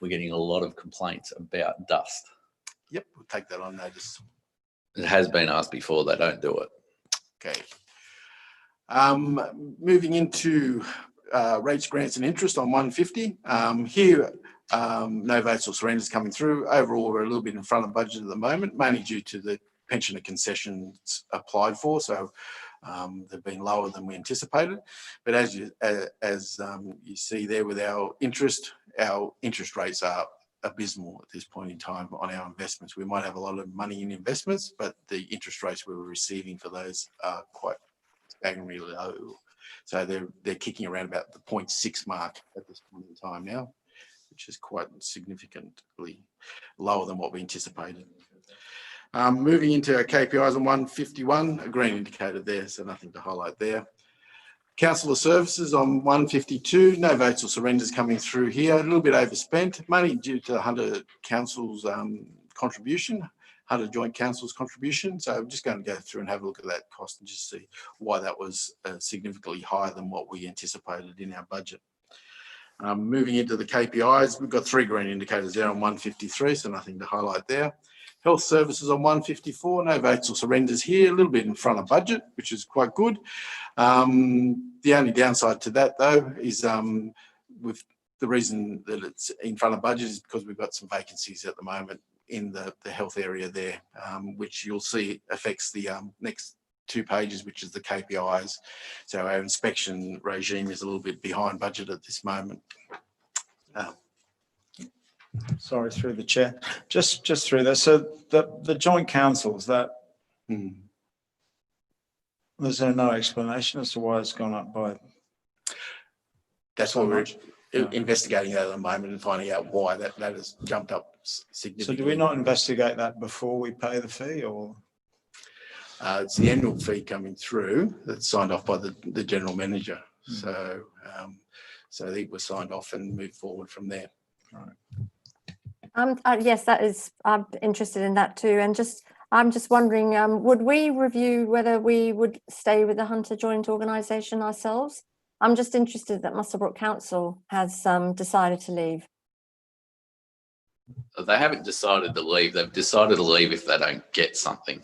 We're getting a lot of complaints about dust. Yep, we'll take that on notice. It has been asked before, they don't do it. Okay. Moving into rates, grants and interest on 150. Here, no votes or surrenders coming through. Overall, we're a little bit in front of budget at the moment, mainly due to the pensioner concessions applied for. So they've been lower than we anticipated. But as you see there with our interest rates are abysmal at this point in time on our investments. We might have a lot of money in investments, but the interest rates we were receiving for those are quite staggeringly low. So they're kicking around about the 0.6 mark at this point in time now, which is quite significantly lower than what we anticipated. Moving into our KPIs on 151, a green indicator there, so nothing to highlight there. Councillor services on 152, no votes or surrenders coming through here. A little bit overspent, mainly due to the Hunter Council's contribution, Hunter Joint Council's contribution. So I'm just going to go through and have a look at that cost and just see why that was significantly higher than what we anticipated in our budget. Moving into the KPIs, we've got 3 green indicators there on 153, so nothing to highlight there. Health services on 154, no votes or surrenders here, a little bit in front of budget, which is quite good. The only downside to that, though, is with the reason that it's in front of budget is because we've got some vacancies at the moment in the health area there, which you'll see affects the next 2 pages, which is the KPIs. So our inspection regime is a little bit behind budget at this moment. Sorry, through the chair. Just through there. So the joint councils, that there's no explanation as to why it's gone up by. That's what we're investigating that at the moment and finding out why that has jumped up significantly. So do we not investigate that before we pay the fee, or? It's the annual fee coming through that's signed off by the general manager. So I think we're signed off and move forward from there. Right. Yes, that is. I'm interested in that too. And I'm just wondering, would we review whether we would stay with the Hunter Joint Organisation ourselves? I'm just interested that Muswellbrook Council has decided to leave. They haven't decided to leave. They've decided to leave if they don't get something.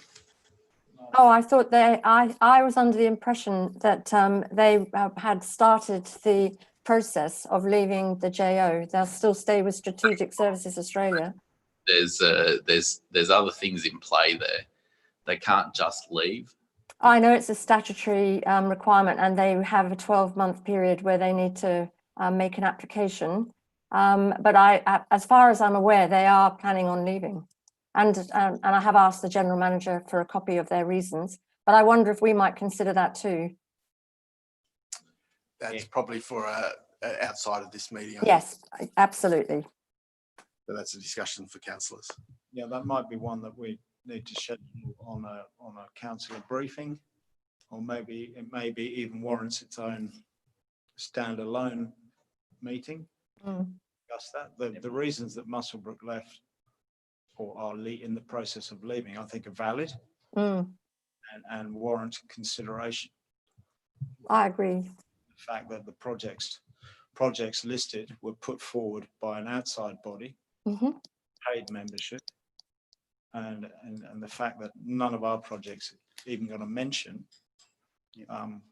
Oh, I thought I was under the impression that they had started the process of leaving the JO. They'll still stay with Strategic Services Australia. There's other things in play there. They can't just leave. I know it's a statutory requirement, and they have a 12-month period where they need to make an application. But as far as I'm aware, they are planning on leaving. And I have asked the general manager for a copy of their reasons, but I wonder if we might consider that too. That's probably for outside of this meeting. I think. Yes, absolutely. But that's a discussion for councillors. Yeah, that might be one that we need to schedule on a councillor briefing, or maybe it even warrants its own standalone meeting. Discuss that. The reasons that Muswellbrook left or are in the process of leaving, I think, are valid and warrant consideration. I agree. The fact that the projects listed were put forward by an outside body, paid membership, and the fact that none of our projects even got a mention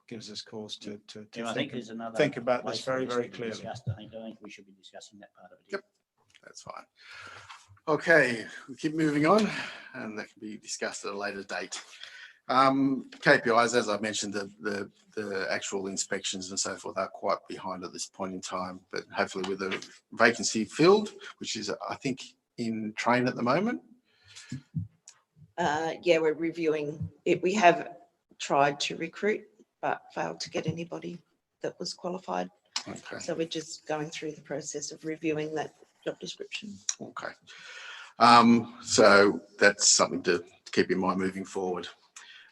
gives us cause to I think there's another think about this place very, that very should be clearly. discussed. I think we should be discussing that part of it. Yep, that's fine. Okay, we keep moving on, and that can be discussed at a later date. KPIs, as I mentioned, the actual inspections and so forth are quite behind at this point in time, but hopefully with a vacancy filled, which is, I think, in train at the moment. Yeah, we're reviewing it. We have tried to recruit, but failed to get anybody that was qualified. Okay. So we're just going through the process of reviewing that job description. Okay. So that's something to keep in mind moving forward.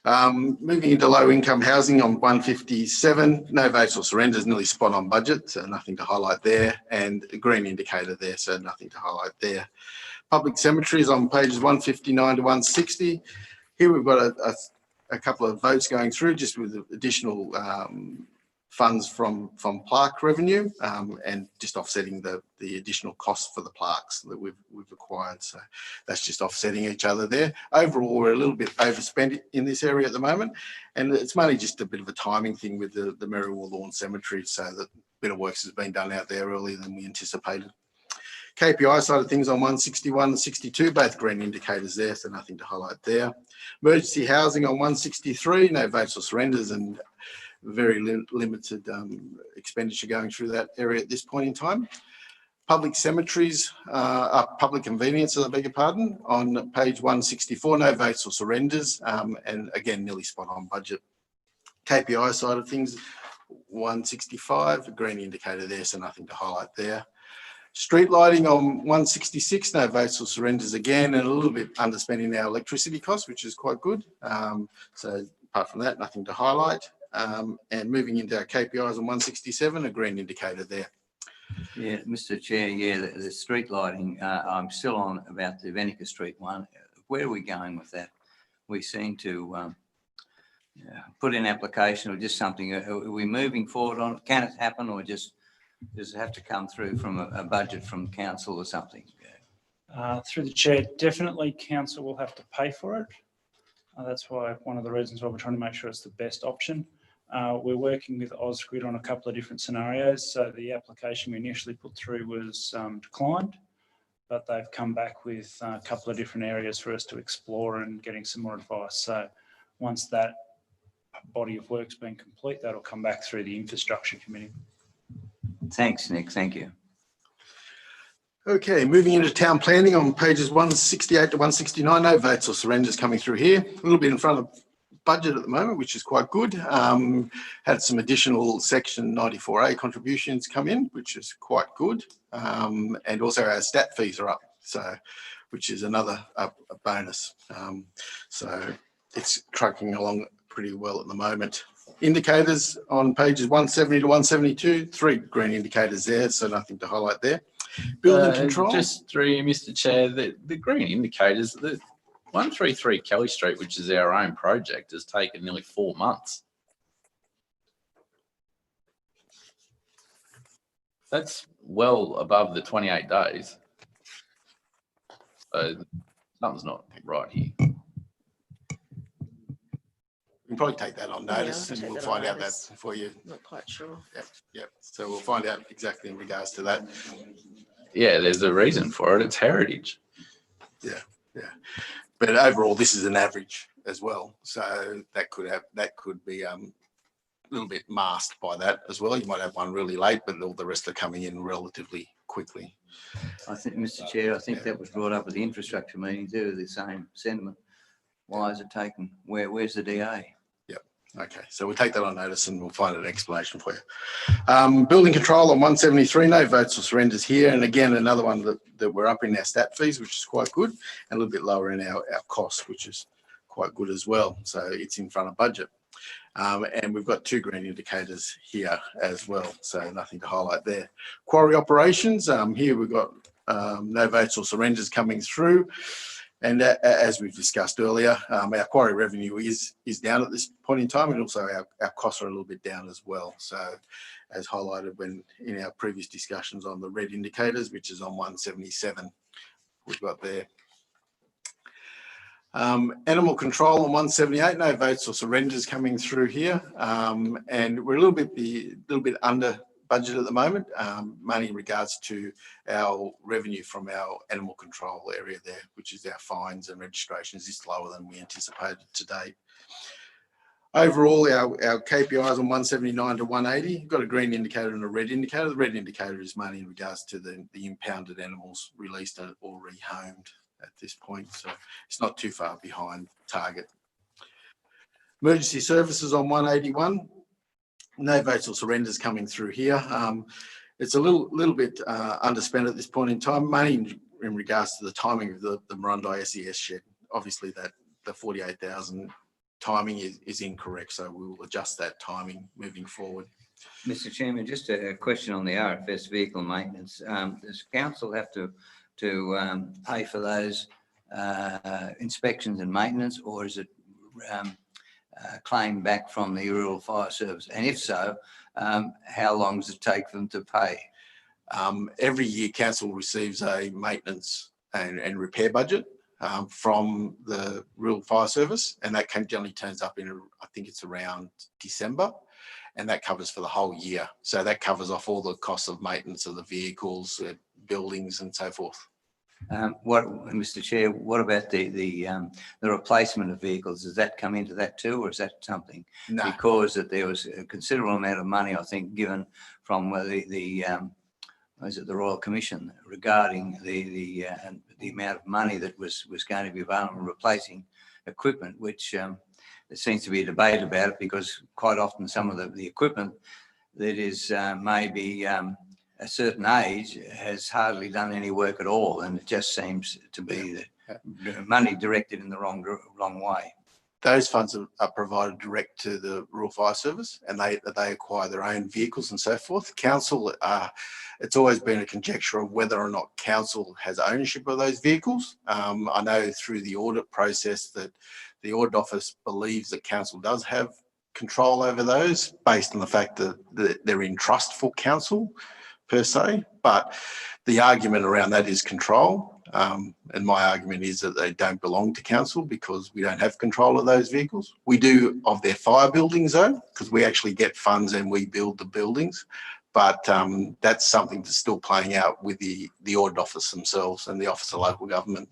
Moving into low income housing on 157, no votes or surrenders, nearly spot on budget, so nothing to highlight there, and a green indicator there, so nothing to highlight there. Public cemeteries on pages 159 to 160. Here we've got a couple of votes going through just with additional funds from plaque revenue and just offsetting the additional costs for the plaques that we've acquired. So that's just offsetting each other there. Overall, we're a little bit overspent in this area at the moment, and it's mainly just a bit of a timing thing with the Merriwell Lawn Cemetery, so that a bit of work has been done out there earlier than we anticipated. KPI side of things on 161 and 62, both green indicators there, so nothing to highlight there. Emergency housing on 163, no votes or surrenders, and very limited expenditure going through that area at this point in time. Public cemeteries, public conveniences, I beg your pardon, on page 164, no votes or surrenders, and again, nearly spot on budget. KPI side of things, 165, a green indicator there, so nothing to highlight there. Street lighting on 166, no votes or surrenders again, and a little bit underspending our electricity costs, which is quite good. So apart from that, nothing to highlight. And moving into our KPIs on 167, a green indicator there. Yeah, Mr. Chair, yeah, the street lighting, I'm still on about the Venica Street one. Where are we going with that? We seem to put in application or just something. Are we moving forward on it? Can it happen, or does it have to come through from a budget from council or something? Through the chair, definitely council will have to pay for it. That's why one of the reasons why we're trying to make sure it's the best option. We're working with Ausgrid on a couple of different scenarios. So the application we initially put through was declined, but they've come back with a couple of different areas for us to explore and getting some more advice. So once that body of work's been complete, that'll come back through the infrastructure committee. Thanks, Nick. Thank you. Okay, moving into town planning on pages 168 to 169, no votes or surrenders coming through here. A little bit in front of budget at the moment, which is quite good. Had some additional section 94A contributions come in, which is quite good. And also our stat fees are up, so which is another a bonus. So it's trucking along pretty well at the moment. Indicators on pages 170 to 172, 3 green indicators there, so nothing to highlight there. Building control. Just through you, Mr. Chair, the green indicators, the 133 Kelly Street, which is our own project, has taken nearly 4 months. That's well above the 28 days. So something's not right here. We can probably take that on notice, Yeah, and take we'll that on find out that notice. for you. Not quite sure. Yep. So we'll find out exactly in regards to that. Yeah, there's a reason for it. It's heritage. Yeah. But overall, this is an average as well, so that could be a little bit masked by that as well. You might have one really late, but all the rest are coming in relatively quickly. I think, Mr. Chair, I think that was brought up at the infrastructure meeting too, the same sentiment. Why is it taken? Where's the DA? Okay, so we'll take that on notice and we'll find an explanation for you. Building control on 173, no votes or surrenders here. And again, another one that we're up in our stat fees, which is quite good, and a little bit lower in our costs, which is quite good as well. So it's in front of budget. And we've got 2 green indicators here as well, so nothing to highlight there. Quarry Operations, here we've got no votes or surrenders coming through. And as we've discussed earlier, our quarry revenue is down at this point in time, and also our costs are a little bit down as well. So as highlighted when in our previous discussions on the red indicators, which is on 177, we've got there. Animal control on 178, no votes or surrenders coming through here. And we're a little bit under budget at the moment, mainly in regards to our revenue from our animal control area there, which is our fines and registrations is lower than we anticipated to date. Overall, our KPIs on 179 to 180, got a green indicator and a red indicator. The red indicator is mainly in regards to the impounded animals released or rehomed at this point. So it's not too far behind target. Emergency services on 181. No votes or surrenders coming through here. It's a little bit underspent at this point in time, mainly in regards to the timing of the Miranda SES shed. Obviously, that the 48,000 timing is incorrect, so we will adjust that timing moving forward. Mr. Chairman, just a question on the RFS vehicle maintenance. Does council have to pay for those inspections and maintenance, or is it claim back from the Rural Fire Service? And if so, how long does it take them to pay? Every year council receives a maintenance and repair budget from the Rural Fire Service, and that generally turns up in, I think it's around December, and that covers for the whole year. So that covers off all the costs of maintenance of the vehicles, buildings and so forth. Mr. Chair, what about the replacement of vehicles? Does that come into that too, or is that something? No. Because that there was a considerable amount of money, I think, given from the Royal Commission regarding the amount of money that was going to be available replacing equipment, which there seems to be a debate about it, because quite often some of the equipment that is maybe a certain age has hardly done any work at all, and it just seems to be the money directed in the wrong way. Those funds are provided direct to the Rural Fire Service, and they acquire their own vehicles and so forth. Council, it's always been a conjecture of whether or not council has ownership of those vehicles. I know through the audit process that the audit office believes that council does have control over those, based on the fact that they're in trust for council per se, but the argument around that is control. And my argument is that they don't belong to council because we don't have control of those vehicles. We do of their fire buildings though, because we actually get funds and we build the buildings. But that's something that's still playing out with the audit office themselves and the Office of Local Government.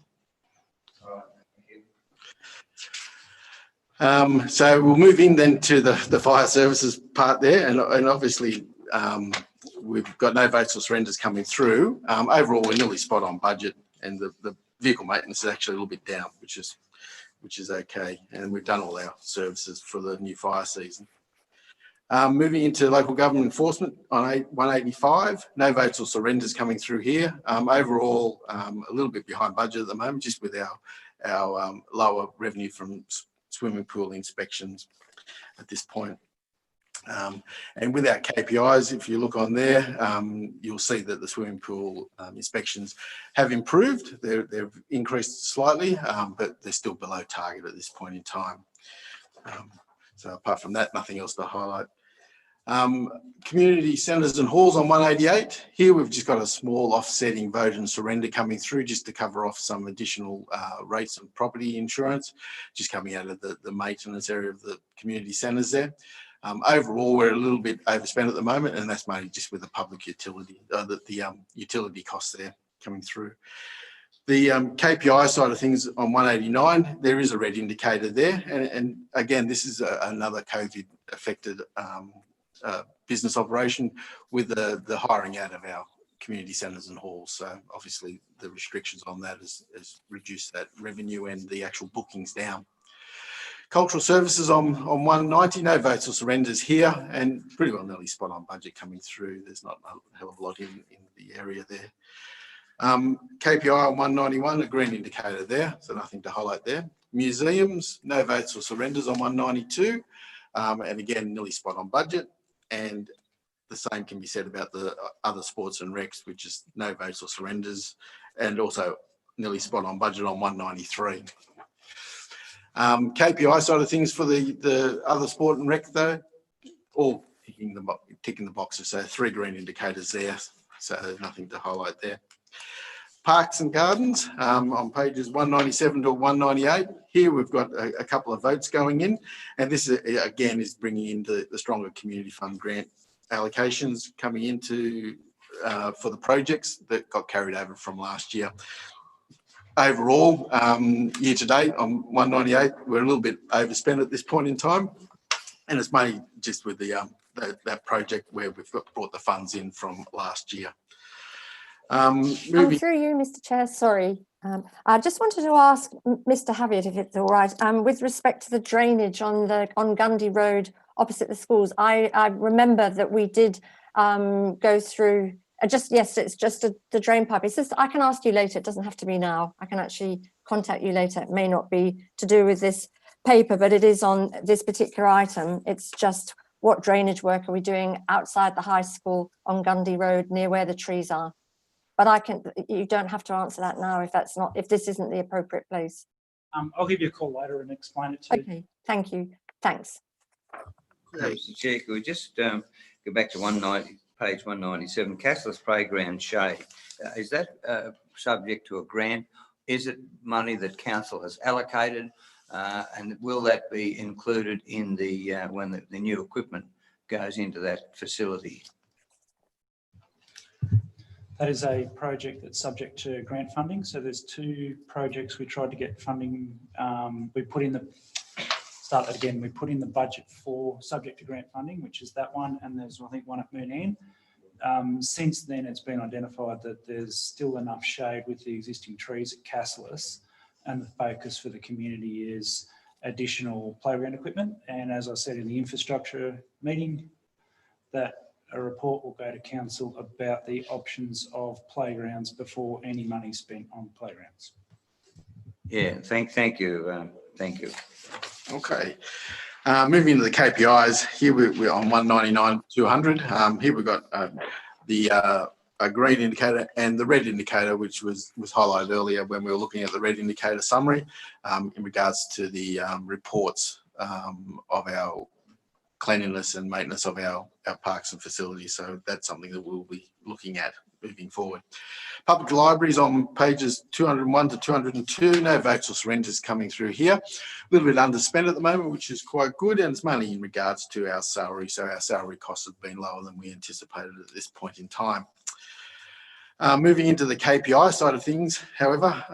So we'll move in then to the fire services part there, and obviously we've got no votes or surrenders coming through. Overall, we're nearly spot on budget, and the vehicle maintenance is actually a little bit down, which is okay. And we've done all our services for the new fire season. Moving into local government enforcement on 185, no votes or surrenders coming through here. Overall, a little bit behind budget at the moment, just with our lower revenue from swimming pool inspections at this point. And with our KPIs, if you look on there, you'll see that the swimming pool inspections have improved. They've increased slightly, but they're still below target at this point in time. So apart from that, nothing else to highlight. Community centres and halls on 188. Here we've just got a small offsetting vote and surrender coming through just to cover off some additional rates of property insurance, just coming out of the maintenance area of the community centres there. Overall, we're a little bit overspent at the moment, and that's mainly just with the public utility, the utility costs there coming through. The KPI side of things on 189, there is a red indicator there. And again, this is another COVID affected business operation with the hiring out of our community centres and halls. So obviously the restrictions on that has reduced that revenue and the actual bookings down. Cultural services on 190, no votes or surrenders here, and pretty well nearly spot on budget coming through. There's not a hell of a lot in the area there. KPI on 191, a green indicator there, so nothing to highlight there. Museums, no votes or surrenders on 192, and again, nearly spot on budget. And the same can be said about the other sports and recs, which is no votes or surrenders, and also nearly spot on budget on 193. KPI side of things for the other sport and rec though, all ticking the boxes. So 3 green indicators there. So there's nothing to highlight there. Parks and gardens on pages 197 to 198. Here we've got a couple of votes going in, and this again is bringing in the stronger community fund grant allocations coming into for the projects that got carried over from last year. Overall, year to date on 198, we're a little bit overspent at this point in time, and it's mainly just with that project where we've brought the funds in from last year. Through you, Mr. Chair, sorry. I just wanted to ask Mr. Havitt, if it's all right, with respect to the drainage on Gundy Road opposite the schools. I remember that we did go through. Yes, it's just the drain pipe. It's just, I can ask you later. It doesn't have to be now. I can actually contact you later. It may not be to do with this paper, but it is on this particular item. It's just what drainage work are we doing outside the high school on Gundy Road near where the trees are? But you don't have to answer that now if this isn't the appropriate place. I'll give you a call later and explain it to you. Okay, thank you. Thanks. Mr. Chair, could we just go back to page 197, Castless Playground shade. Is that subject to a grant? Is it money that council has allocated? And will that be included in when the new equipment goes into that facility? That is a project that's subject to grant funding. So there's 2 projects we tried to get funding. We put in the budget for subject to grant funding, which is that one, and there's I think one at Moon End. Since then, it's been identified that there's still enough shade with the existing trees at Castless, and the focus for the community is additional playground equipment. And as I said in the infrastructure meeting, that a report will go to council about the options of playgrounds before any money spent on playgrounds. Yeah, thank you. Thank you. Okay. Moving into the KPIs, here we're on 199 200. Here we've got a green indicator and the red indicator, which was highlighted earlier when we were looking at the red indicator summary in regards to the reports of our cleanliness and maintenance of our parks and facilities. So that's something that we'll be looking at moving forward. Public libraries on pages 201 to 202, no votes or surrenders coming through here. A little bit underspent at the moment, which is quite good, and it's mainly in regards to our salary. So our salary costs have been lower than we anticipated at this point in time. Moving into the KPI side of things, however,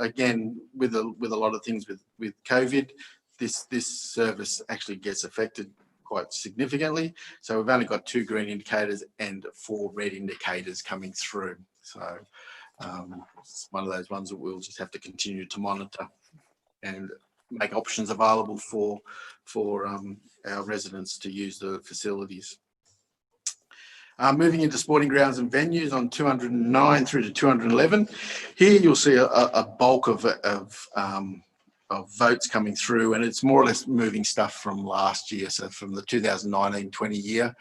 again, with a lot of things with COVID, this service actually gets affected quite significantly. So we've only got 2 green indicators and 4 red indicators coming through. So it's one of those ones that we'll just have to continue to monitor and make options available for our residents to use the facilities. Moving into sporting grounds and venues on 209 through to 211. Here you'll see a bulk of votes coming through, and it's more or less moving stuff from last year. So from the 2019-20 year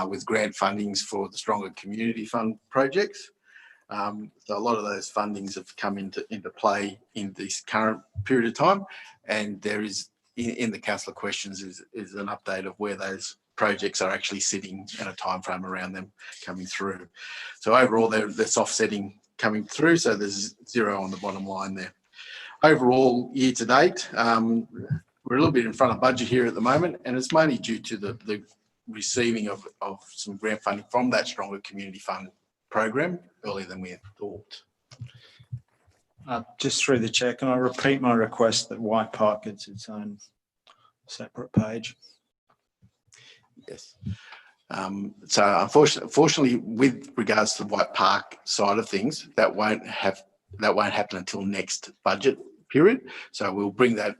with grant fundings for the Stronger Community Fund projects. So a lot of those fundings have come into play in this current period of time, and there is in the councillor questions is an update of where those projects are actually sitting and a time frame around them coming through. So overall, there's offsetting coming through, so there's 0 on the bottom line there. Overall, year to date, we're a little bit in front of budget here at the moment, and it's mainly due to the receiving of some grant funding from that Stronger Community Fund program earlier than we had thought. Just through the chair, can I repeat my request that White Park gets its own separate page? Yes. So unfortunately, with regards to the White Park side of things, that won't happen until next budget period. So we'll bring that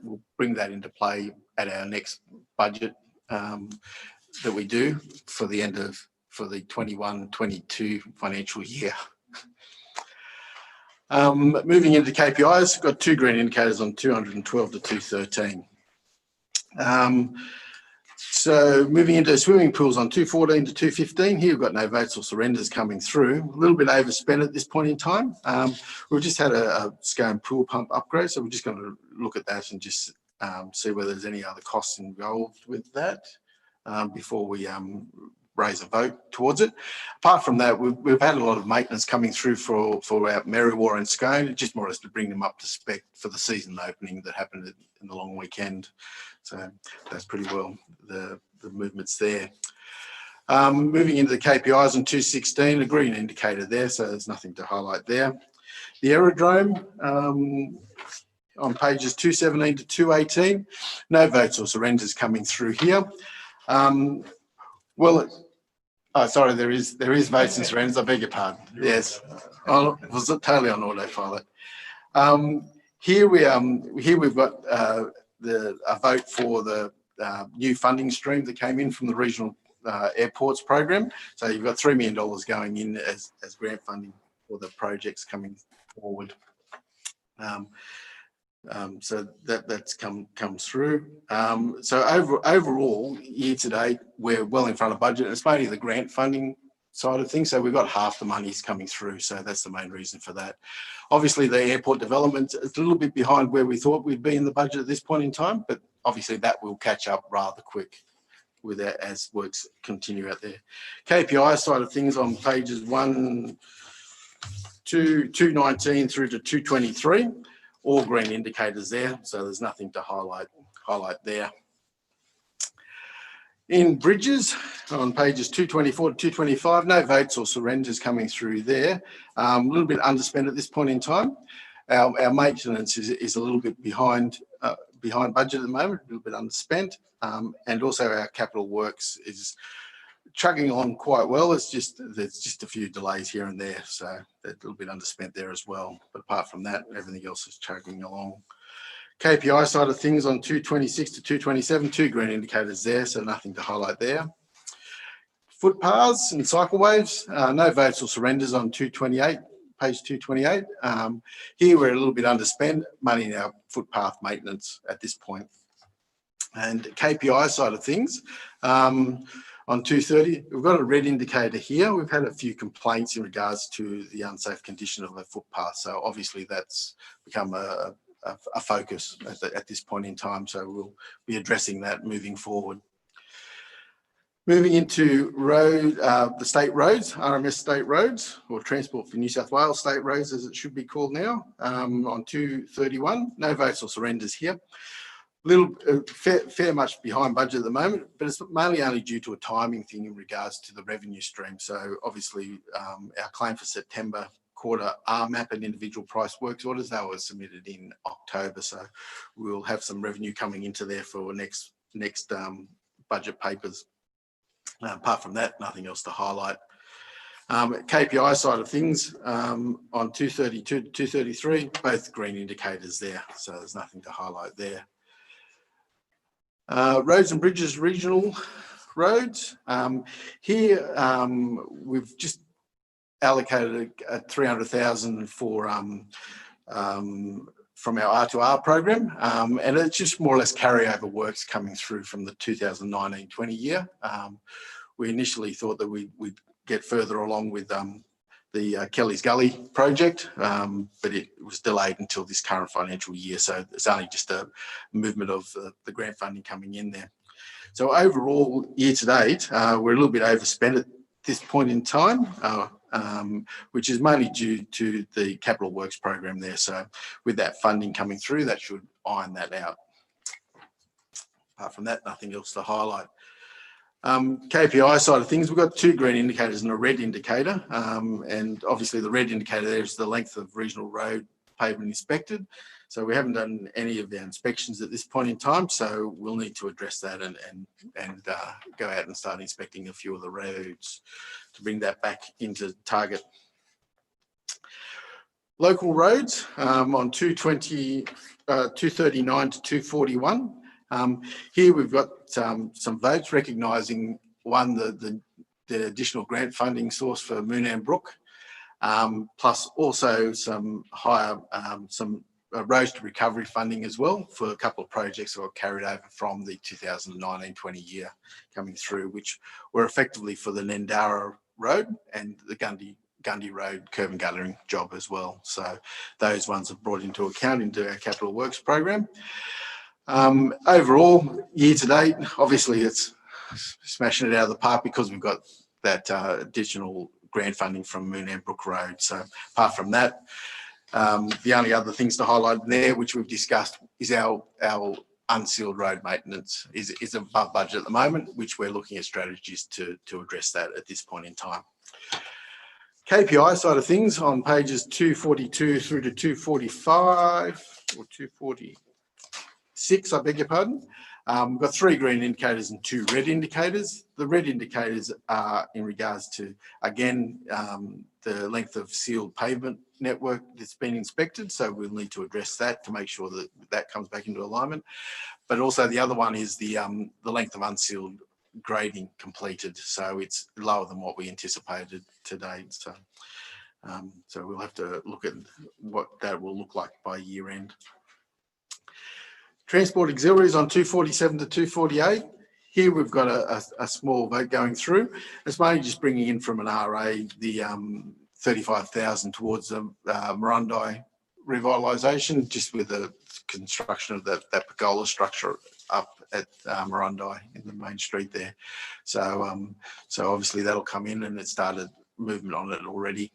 into play at our next budget that we do for the 21-22 financial year. Moving into KPIs, got 2 green indicators on 212 to 213. So moving into swimming pools on 214 to 215, here we've got no votes or surrenders coming through. A little bit overspent at this point in time. We've just had a Scone pool pump upgrade, so we're just going to look at that and just see whether there's any other costs involved with that before we raise a vote towards it. Apart from that, we've had a lot of maintenance coming through for our Merriwa and Scone, just more or less to bring them up to spec for the season opening that happened in the long weekend. So that's pretty well the movements there. Moving into the KPIs on 216, a green indicator there, so there's nothing to highlight there. The aerodrome on pages 217 to 218, no votes or surrenders coming through here. Sorry, there is votes and surrenders. I beg your pardon. Yes, I was totally on autopilot. Here we've got a vote for the new funding stream that came in from the regional airports program. So you've got $3 million going in as grant funding for the projects coming forward. So that's come through. So overall, year to date, we're well in front of budget. It's mainly the grant funding side of things. So we've got half the monies coming through. So that's the main reason for that. Obviously, the airport development is a little bit behind where we thought we'd be in the budget at this point in time, but obviously that will catch up rather quick with that as works continue out there. KPI side of things on pages 219 through to 223. All green indicators there, so there's nothing to highlight there. In bridges, on pages 224 to 225, no votes or surrenders coming through there. A little bit underspent at this point in time. Our maintenance is a little bit behind budget at the moment, a little bit underspent, and also our capital works is chugging along quite well. There's just a few delays here and there, so they're a little bit underspent there as well. But apart from that, everything else is chugging along. KPI side of things on 226 to 227, 2 green indicators there, so nothing to highlight there. Footpaths and cycleways, no votes or surrenders on 228, page 228. Here we're a little bit underspent, money in our footpath maintenance at this point. And KPI side of things, on 230, we've got a red indicator here. We've had a few complaints in regards to the unsafe condition of the footpath. So obviously that's become a focus at this point in time. So we'll be addressing that moving forward. Moving into the state roads, RMS state roads, or Transport for New South Wales state roads as it should be called now, on 231, no votes or surrenders here. Fair much behind budget at the moment, but it's mainly only due to a timing thing in regards to the revenue stream. So obviously our claim for September quarter RMAP and individual price works orders, that was submitted in October. So we'll have some revenue coming into there for next budget papers. Apart from that, nothing else to highlight. KPI side of things on 232 to 233, both green indicators there. So there's nothing to highlight there. Roads and bridges, regional roads. Here we've just allocated a 300,000 for from our R2R program, and it's just more or less carryover works coming through from the 2019-20 year. We initially thought that we'd get further along with the Kelly's Gully project, but it was delayed until this current financial year. So it's only just a movement of the grant funding coming in there. So overall, year to date, we're a little bit overspent at this point in time, which is mainly due to the capital works program there. So with that funding coming through, that should iron that out. Apart from that, nothing else to highlight. KPI side of things, we've got 2 green indicators and a red indicator, and obviously the red indicator there is the length of regional road pavement inspected. So we haven't done any of our inspections at this point in time. So we'll need to address that and go out and start inspecting a few of the roads to bring that back into target. Local roads on 239 to 241. Here we've got some votes recognising one, the additional grant funding source for Moonam Brook, plus also some higher, some roads to recovery funding as well for a couple of projects that were carried over from the 2019-20 year coming through, which were effectively for the Nendara Road and the Gundy Road curb and guttering job as well. So those ones are brought into account into our capital works program. Overall, year to date, obviously it's smashing it out of the park because we've got that additional grant funding from Moonam Brook Road. So apart from that, the only other things to highlight there, which we've discussed, is our unsealed road maintenance is above budget at the moment, which we're looking at strategies to address that at this point in time. KPI side of things on pages 242 through to 245 or 246, I beg your pardon. We've got 3 green indicators and 2 red indicators. The red indicators are in regards to, again, the length of sealed pavement network that's been inspected. So we'll need to address that to make sure that that comes back into alignment. But also the other one is the length of unsealed grading completed. So it's lower than what we anticipated to date. So, so we'll have to look at what that will look like by year end. Transport auxiliaries on 247 to 248. Here we've got a small vote going through. It's mainly just bringing in from an RA the 35,000 towards the Miranda revitalisation, just with the construction of that pergola structure up at Miranda in the main street there. So so obviously that'll come in, and it started movement on it already.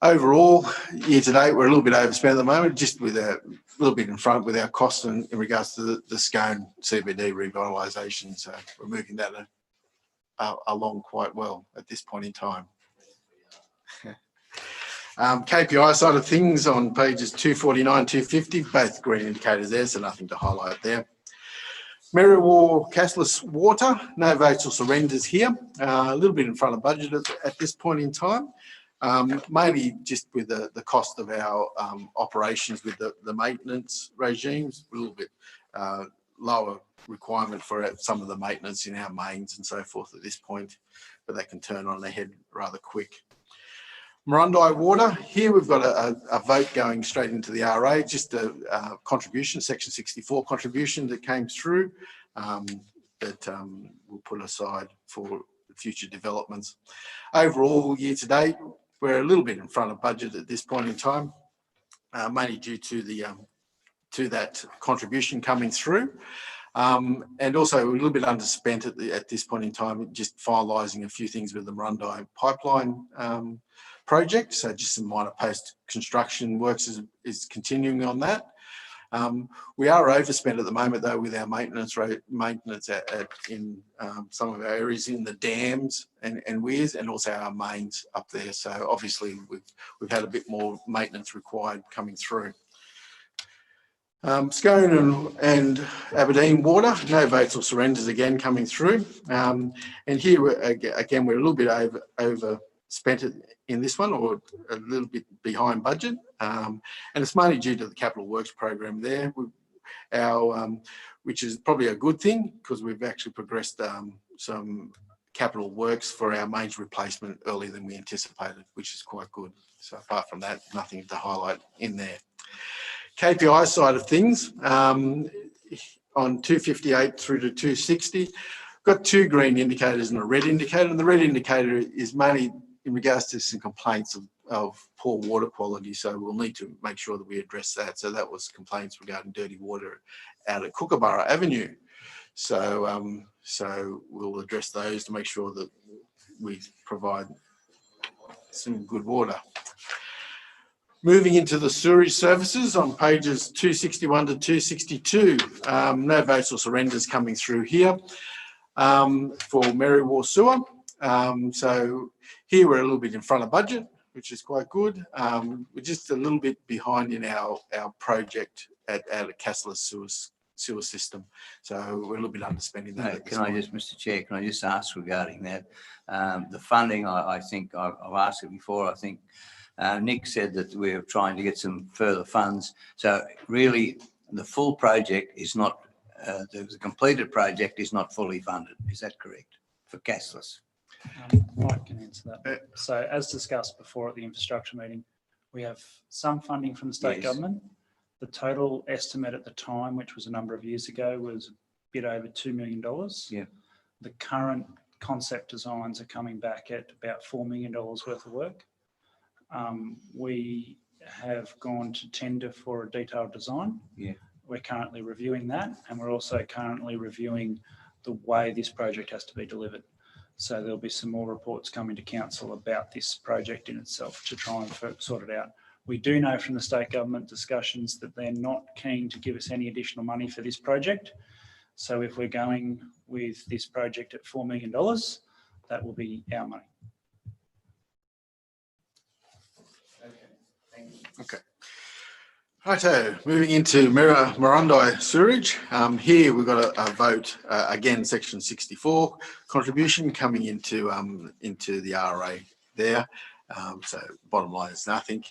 Overall, year to date, we're a little bit overspent at the moment, just with a little bit in front with our costs in regards to the Scone CBD revitalisation. So we're moving that along quite well at this point in time. KPI side of things on pages 249, 250, both green indicators there, so nothing to highlight there. Merriwar Castless Water, no votes or surrenders here. A little bit in front of budget at this point in time. Mainly just with the cost of our operations with the maintenance regimes, a little bit lower requirement for some of the maintenance in our mains and so forth at this point, but that can turn on their head rather quick. Miranda Water, here we've got a vote going straight into the RA, just a contribution, section 64 contribution that came through that we'll put aside for future developments. Overall, year to date, we're a little bit in front of budget at this point in time, mainly due to that contribution coming through. And also a little bit underspent at this point in time, just finalising a few things with the Miranda pipeline project. So just some minor post-construction works is continuing on that. We are overspent at the moment though with our maintenance in some of our areas in the dams and weirs, and also our mains up there. So obviously we've had a bit more maintenance required coming through. Scone and Aberdeen Water, no votes or surrenders again coming through. And here again we're a little bit overspent in this one, or a little bit behind budget, and it's mainly due to the capital works program there, which is probably a good thing because we've actually progressed some capital works for our mains replacement earlier than we anticipated, which is quite good. So apart from that, nothing to highlight in there. KPI side of things, on 258 through to 260, got 2 green indicators and a red indicator, and the red indicator is mainly in regards to some complaints of poor water quality, so we'll need to make sure that we address that. So that was complaints regarding dirty water out at Kookaburra Avenue. So so we'll address those to make sure that we provide some good water. Moving into the sewerage services on pages 261 to 262, no votes or surrenders coming through here for Merriwar Sewer. So here we're a little bit in front of budget, which is quite good. We're just a little bit behind in our project at Castle sewer system. So we're a little bit underspending that. at this Can I point. just, Mr. Chair, can I just ask regarding that? The funding, I think I've asked it before. I think Nick said that we're trying to get some further funds. So really, the full project is not, the completed project is not fully funded. Is that correct for Castless? Mike can answer that. So as discussed before at the infrastructure meeting, we have some funding from the state Yes. government. The total estimate at the time, which was a number of years ago, was a bit over $2 million. Yeah. The current concept designs are coming back at about $4 million worth of work. We have gone to tender for a detailed design. Yeah. We're currently reviewing that, and we're also currently reviewing the way this project has to be delivered. So there'll be some more reports coming to council about this project in itself to try and sort it out. We do know from the state government discussions that they're not keen to give us any additional money for this project. So if we're going with this project at $4 million, that will be our money. Okay. Righto, moving into Miranda Sewerage. Here we've got a vote, again, section 64 contribution coming into the RA there. So bottom line is nothing.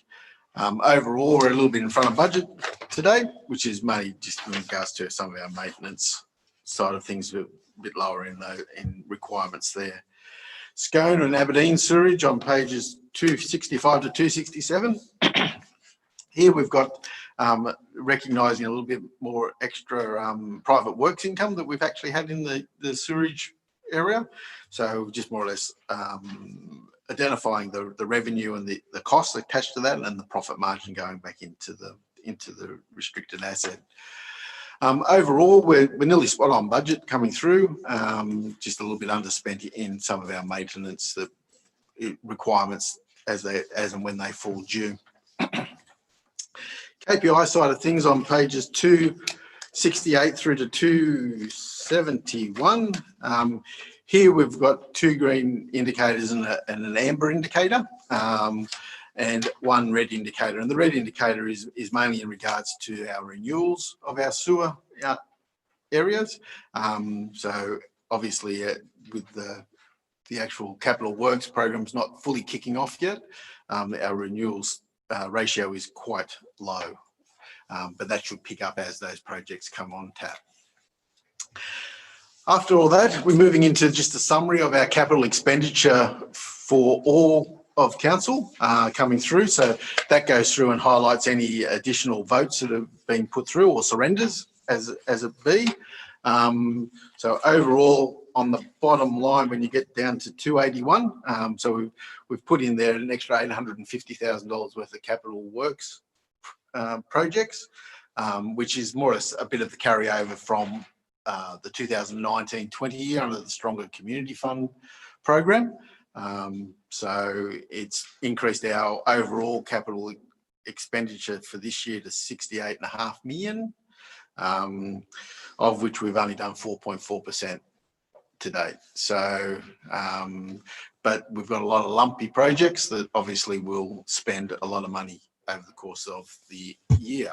Overall, we're a little bit in front of budget today, which is mainly just in regards to some of our maintenance side of things, a bit lower in requirements there. Scone and Aberdeen Sewerage on pages 265 to 267. Here we've got recognising a little bit more extra private works income that we've actually had in the sewerage area. So just more or less identifying the revenue and the costs attached to that, and the profit margin going back into the restricted asset. Overall, we're nearly spot on budget coming through, just a little bit underspent in some of our maintenance requirements as and when they fall due. KPI side of things on pages 268 through to 271. Here we've got 2 green indicators and an amber indicator, and 1 red indicator. And the red indicator is mainly in regards to our renewals of our sewer areas. So obviously with the actual capital works program's not fully kicking off yet, our renewals ratio is quite low, but that should pick up as those projects come on tap. After all that, we're moving into just a summary of our capital expenditure for all of council coming through. So that goes through and highlights any additional votes that have been put through or surrenders as it be. So overall, on the bottom line, when you get down to 281, so we've put in there an extra $850,000 worth of capital works projects, which is more or less a bit of the carryover from the 2019-20 year under the Stronger Community Fund program. So it's increased our overall capital expenditure for this year to 68.5 million, of which we've only done 4.4% to date. So, but we've got a lot of lumpy projects that obviously will spend a lot of money over the course of the year.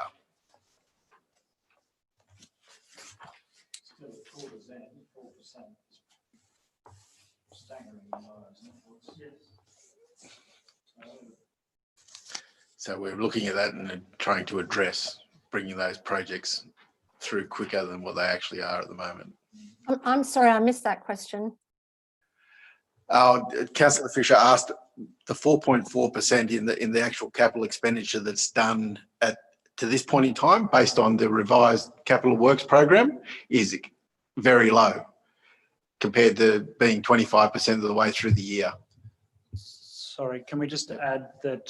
So we're looking at that and trying to address bringing those projects through quicker than what they actually are at the moment. I'm sorry, I missed that question. Councillor Fisher asked the 4.4% in the actual capital expenditure that's done to this point in time, based on the revised capital works program, is very low compared to being 25% of the way through the year. Sorry, can we just add that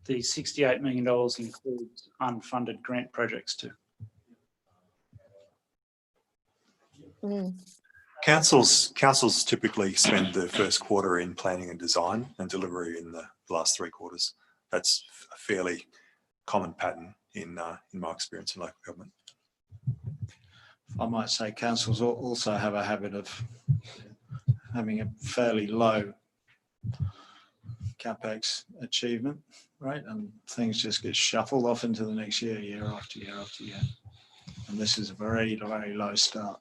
the $68 million includes unfunded grant projects too? Councils typically spend the first quarter in planning and design, and delivery in the last 3 quarters. That's a fairly common pattern in my experience in local government. I might say councils also have a habit of having a fairly low capex achievement rate, and things just get shuffled off into the next year, year after year after year. And this is a very, very low start.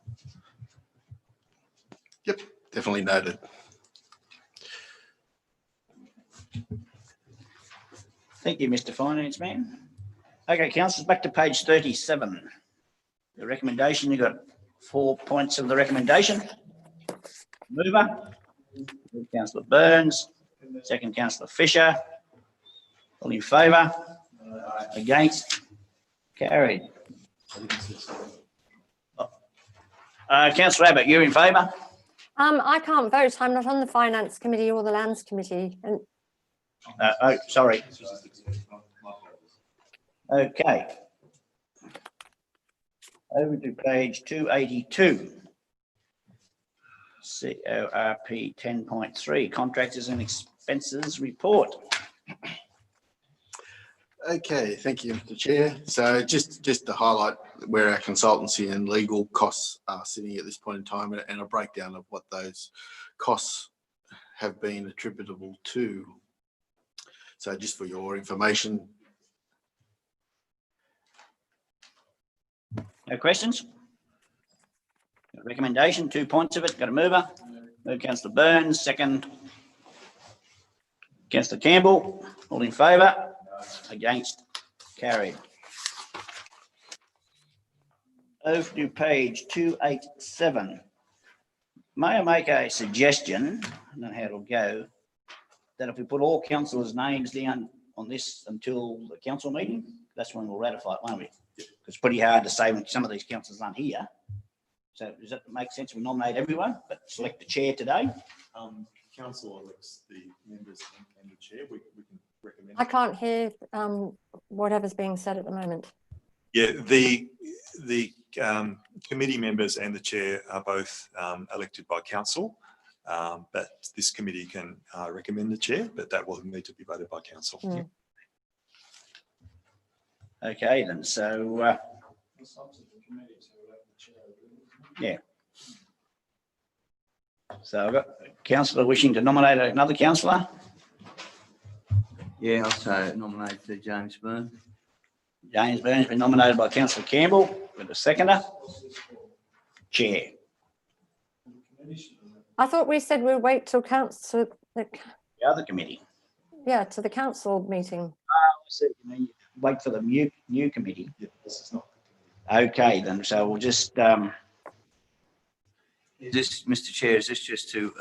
Yep, definitely noted. Thank you, Mr. Finance Man. Okay, councillors, back to page 37. The recommendation, you've got 4 points of the recommendation. Mover, Councillor Burns, second Councillor Fisher. All in favour? Against? Carried. Councillor Abbott, you're in favour? I can't vote. I'm not on the Finance Committee or the Lands Committee. And Oh, sorry. Okay. Over to page 282. CORP 10.3, Contractors and Expenses Report. Okay, thank you, Mr. Chair. So just to highlight where our consultancy and legal costs are sitting at this point in time, and a breakdown of what those costs have been attributable to. So just for your information. No questions? Recommendation, 2 points of it. Got a mover. Move Councillor Burns, second Councillor Campbell. All in favour? Against? Carried. Over to page 287. May I make a suggestion, I don't know how it'll go, that if we put all councillors' names down on this until the council meeting, that's when we'll ratify it, won't we? It's pretty hard to say when some of these councillors aren't here. So does that make sense? We nominate everyone, but select the chair today? Council elects the members and the chair. We can recommend. I can't hear whatever's being said at the moment. Yeah, the committee members and the chair are both elected by council, but this committee can recommend the chair, but that will need to be voted by council. Mm. Okay, then, so, yeah. So I've got a councillor wishing to nominate another councillor. Yeah, I'll say nominate James Byrne. James Burns been nominated by Councillor Campbell with a seconder. Chair. I thought we said we'll wait till council, The other committee. yeah, to the council meeting. Wait for the new committee. Yeah, this is not. Okay, then, so we'll just, Is this, Mr. Chair, is this just to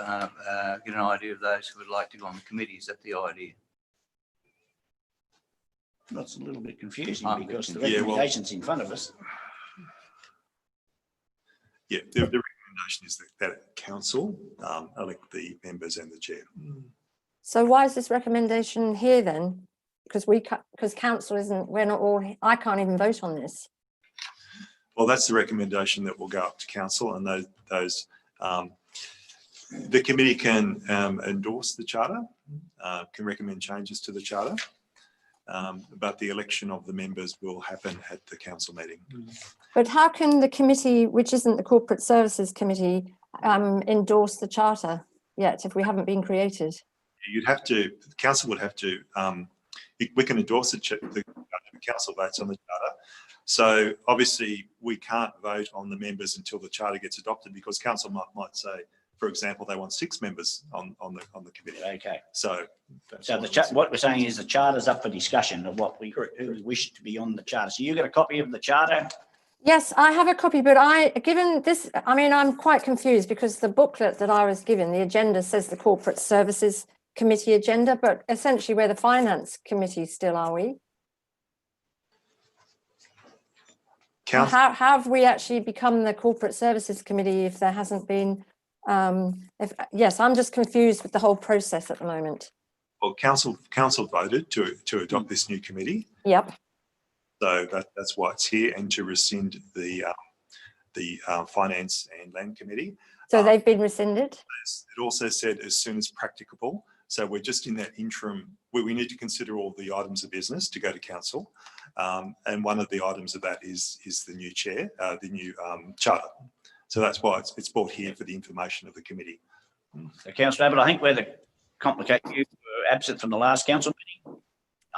get an idea of those who would like to go on the committee? Is that the idea? that's a little bit confusing I'm a bit because the confused. Yeah, well- recommendation's in front of us. Yeah, the recommendation is that council elect the members and the chair. So why is this recommendation here then? Because council isn't, we're not all, I can't even vote on this. Well, that's the recommendation that will go up to council, and those the committee can endorse the charter, can recommend changes to the charter, but the election of the members will happen at the council meeting. But how can the committee, which isn't the Corporate Services Committee, endorse the charter yet if we haven't been created? You'd have to, the council would have to, we can endorse the council votes on the charter. So obviously we can't vote on the members until the charter gets adopted, because council might say, for example, they want 6 members on the committee. Okay. So What we're saying is the charter's up for discussion of what who wish to be on the charter. So you got a copy of the charter? Yes, I have a copy, but given this, I mean, I'm quite confused because the booklet that I was given, the agenda says the Corporate Services Committee agenda, but essentially we're the Finance Committee still, are we? How have we actually become the Corporate Services Committee if there hasn't been, yes, I'm just confused with the whole process at the moment. Well, council voted to adopt this new committee. Yep. So that's why it's here, and to rescind the Finance and Land Committee. So they've been rescinded? It also said as soon as practicable. So we're just in that interim where we need to consider all the items of business to go to council. And one of the items of that is the new chair, the new charter. So that's why it's brought here for the information of the committee. So Councillor Abbott, I think where the complicate you were absent from the last council meeting?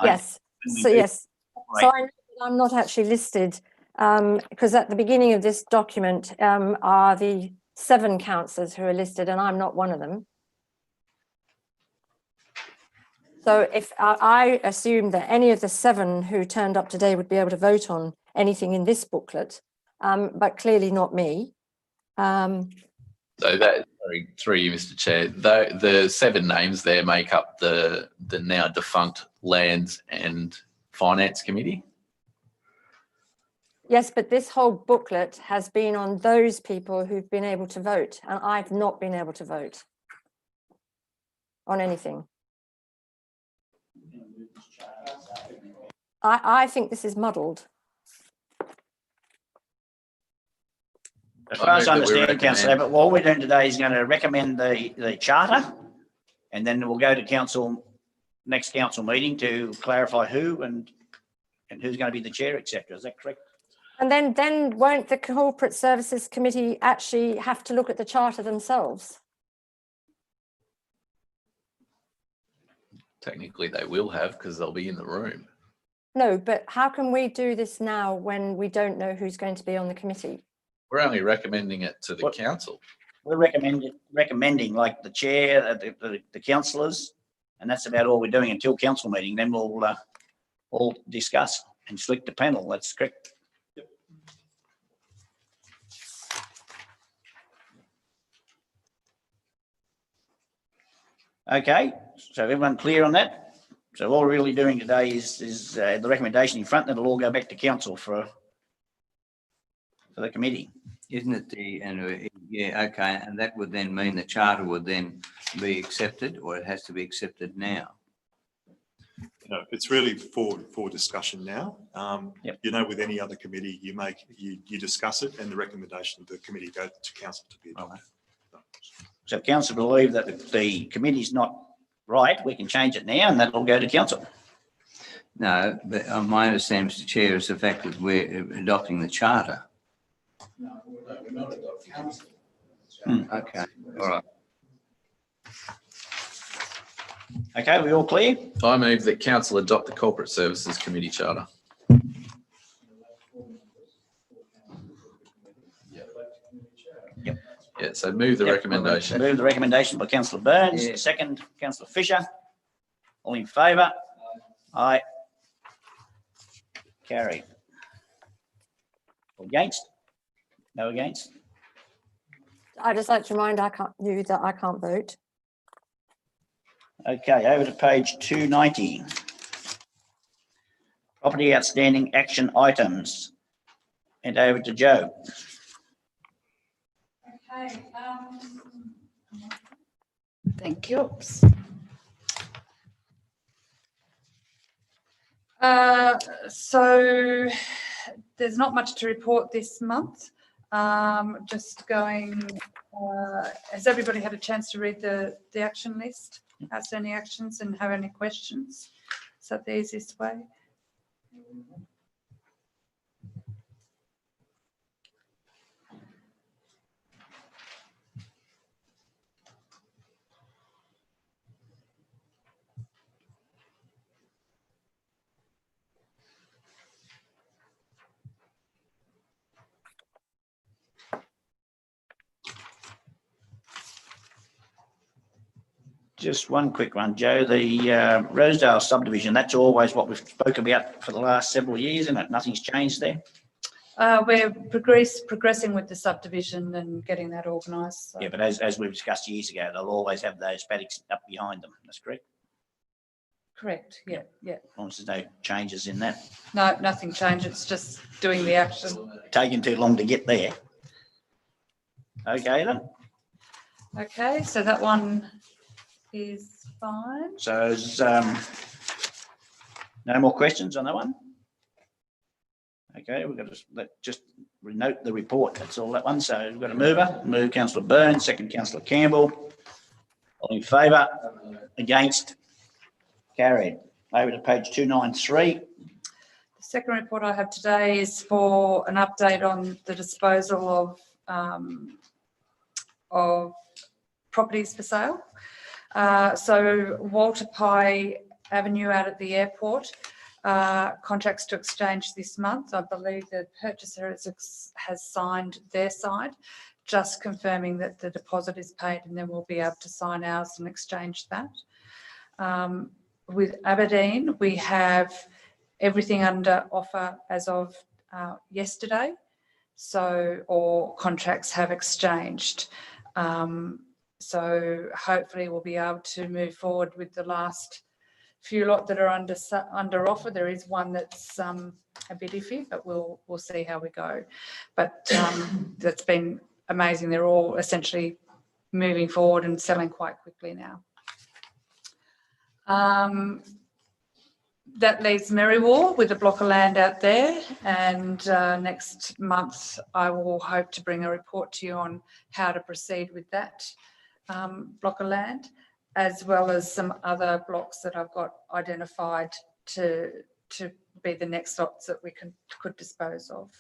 No. Yes, When we so do yes. operate- So I know that I'm not actually listed because at the beginning of this document are the 7 councillors who are listed and I'm not one of them. So if I assumed that any of the 7 who turned up today would be able to vote on anything in this booklet, but clearly not me. So that, sorry, through you, Mr. Chair, the 7 names there make up the now defunct Lands and Finance Committee. Yes, but this whole booklet has been on those people who've been able to vote, and I've not been able to vote on anything. I think this is muddled. As far as I I move that we understand, councillor recommend- Abbott, what we're doing today is going to recommend the charter, and then we'll go to council, next council meeting to clarify who and who's going to be the chair, etc. Is that correct? And then won't the Corporate Services Committee actually have to look at the charter themselves? Technically, they will have because they'll be in the room. No, but how can we do this now when we don't know who's going to be on the committee? We're only recommending it to the council. We're recommending like the chair, the councillors, and that's about all we're doing until council meeting. Then we'll all discuss and select the panel. That's correct. Okay, so everyone clear on that? So all we're really doing today is the recommendation in front, and it'll all go back to council for the committee. Isn't it yeah, okay, and that would then mean the charter would then be accepted, or it has to be accepted now? No, it's really for discussion now. Yep. You know, with any other committee, you discuss it, and the recommendation of the committee goes to council to be adopted. So if council believe that the committee's not right, we can change it now, and that'll go to council. No, but my understanding, Mr. Chair, is the fact that we're adopting the charter. Okay, all right. Okay, we all clear? I move that council adopt the Corporate Services Committee charter. Yeah, so move the Yep. recommendation. Move the recommendation by councillor Burns, Yeah. second, councillor Fisher. All in favour? Aye. Carry. Against? No against? I'd just like to remind you that I can't vote. Okay, over to page 290. Property outstanding action items. And over to Joe. Okay. Thank you. So there's not much to report this month. Just going, has everybody had a chance to read the action list? Outstanding actions and have any questions? Is that the easiest way? Just one quick one, Joe. The Rosedale subdivision, that's always what we've spoke about for the last several years, isn't it? Nothing's changed there. We're progressing with the subdivision and getting that organised. So. Yeah, but as we've discussed years ago, they'll always have those paddocks up behind them. That's correct. Correct. Yeah. Yeah. As long as there's no changes in that. No, nothing changed. It's just doing the action. Taking too long to get there. Okay then. Okay, so that one is fine. So is, no more questions on that one? Okay, we've got to just note the report. That's all that one. So we've got a mover. Move councillor Burns, second councillor Campbell. All in favour? Against? Carried. Over to page 293. The second report I have today is for an update on the disposal of properties for sale. So Walter Pye Avenue out at the airport, contracts to exchange this month. I believe the purchaser has signed their side, just confirming that the deposit is paid, and then we'll be able to sign ours and exchange that. With Aberdeen, we have everything under offer as of yesterday. So all contracts have exchanged. So hopefully we'll be able to move forward with the last few lot that are under offer. There is one that's a bit iffy, but we'll see how we go. But that's been amazing. They're all essentially moving forward and selling quite quickly now. That leaves Merriwar with a block of land out there, and next month I will hope to bring a report to you on how to proceed with that block of land, as well as some other blocks that I've got identified to be the next lots that we could dispose of.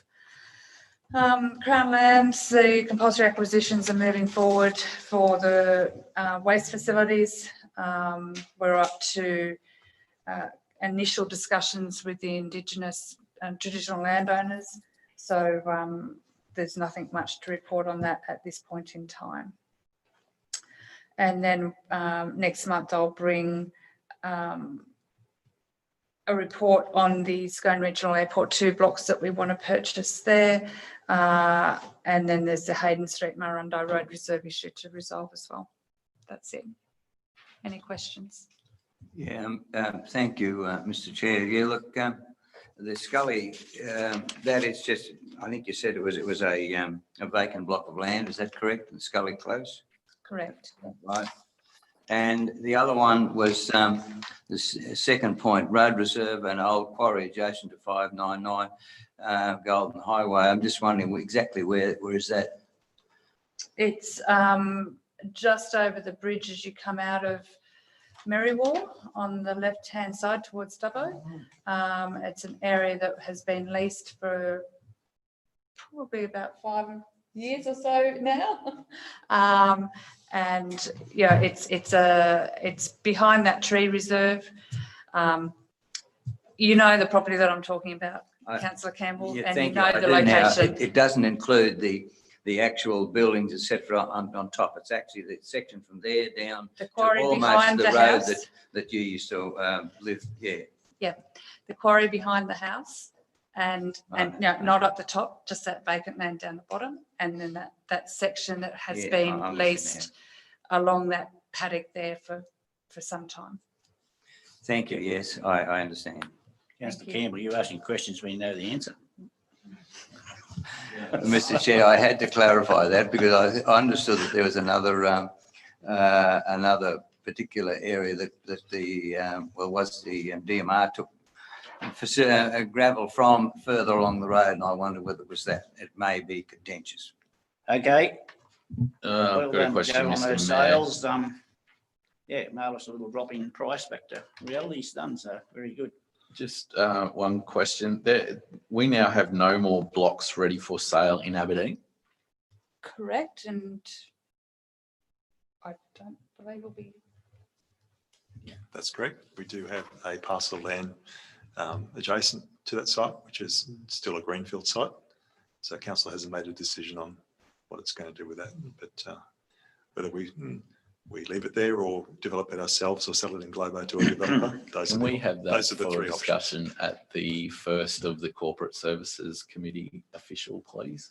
Crown Lands, the compulsory acquisitions are moving forward for the waste facilities. We're up to initial discussions with the Indigenous and traditional landowners. So there's nothing much to report on that at this point in time. And then next month I'll bring a report on the Scone Regional Airport 2 blocks that we want to purchase there. And then there's the Hayden Street Miranda Road Reserve issue to resolve as well. That's it. Any questions? Yeah, thank you, Mr. Chair. Yeah, look, the Scully, that is just, I think you said it was a vacant block of land. Is that correct? The Scully Close? Correct. Right. And the other one was the second point, road reserve and old quarry adjacent to 599 Golden Highway. I'm just wondering exactly where is that? It's just over the bridge as you come out of Merriwar on the left-hand side towards Dubbo. It's an area that has been leased for probably about 5 years or so now. And yeah, it's behind that tree reserve. You know the property that I'm talking about, Councillor Campbell, Yeah, and you thank know I the do now. location. It doesn't include the actual buildings, etc. on top. It's actually the section from there down The quarry to almost behind the the road house. that you used to live. Yeah. Yeah, the quarry behind the house, and no, not up the top, just that vacant land down the bottom, and then that section that has been I'm leased along that paddock there for some time. Thank you. Yes, I understand. Councillor Campbell, you're asking questions when you know the answer. Mr. Chair, I had to clarify that because I understood that there was another particular area that the DMR took for gravel from further along the road, and I wondered whether it was that. It may be contentious. Okay. I've got a question, Go on Mr. those Mayor. sales. Yeah, marvellous little drop in price back to reality's done, so very good. Just one question. We now have no more blocks ready for sale in Aberdeen. Correct, and I don't believe it'll be. That's correct. We do have a parcel of land adjacent to that site, which is still a greenfield site. So council hasn't made a decision on what it's going to do with that, but whether we leave it there or develop it ourselves or sell it in Globo to a developer. Can we have that those are the for three discussion at the first of the Corporate Services Committee official, please?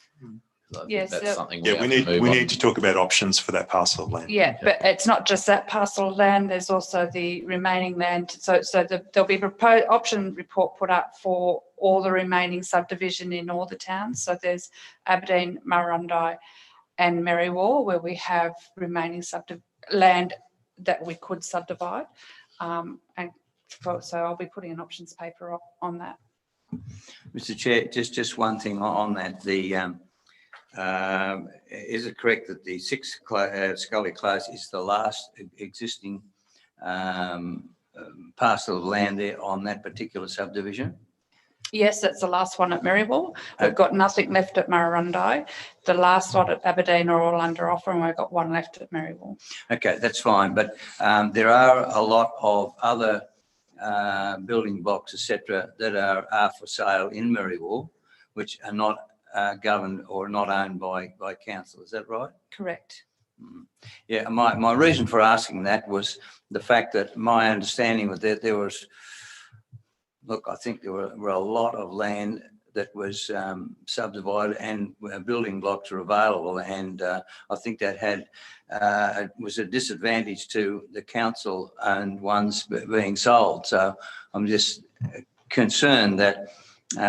I think Yes, that's something Yeah, we need to talk about options for that parcel of land. Yeah, but it's not just that parcel of land. There's also the remaining land. So there'll be a proposed option report put up for all the remaining subdivision in all the towns. So there's Aberdeen, Miranda, and Merriwar, where we have remaining land that we could subdivide. So I'll be putting an options paper on that. Mr. Chair, just one thing on that. Is it correct that the 6 Scully Close is the last existing parcel of land there on that particular subdivision? Yes, that's the last one at Maryville. We've got nothing left at Miranda. The last lot at Aberdeen are all under offer, and we've got one left at Maryville. Okay, that's fine, but there are a lot of other building blocks, etc., that are for sale in Maryville, which are not governed or not owned by council. Is that right? Correct. Yeah, my reason for asking that was the fact that my understanding was that there was, look, I think there were a lot of land that was subdivided and building blocks were available, and I think that had was a disadvantage to the council and ones being sold. So I'm just concerned that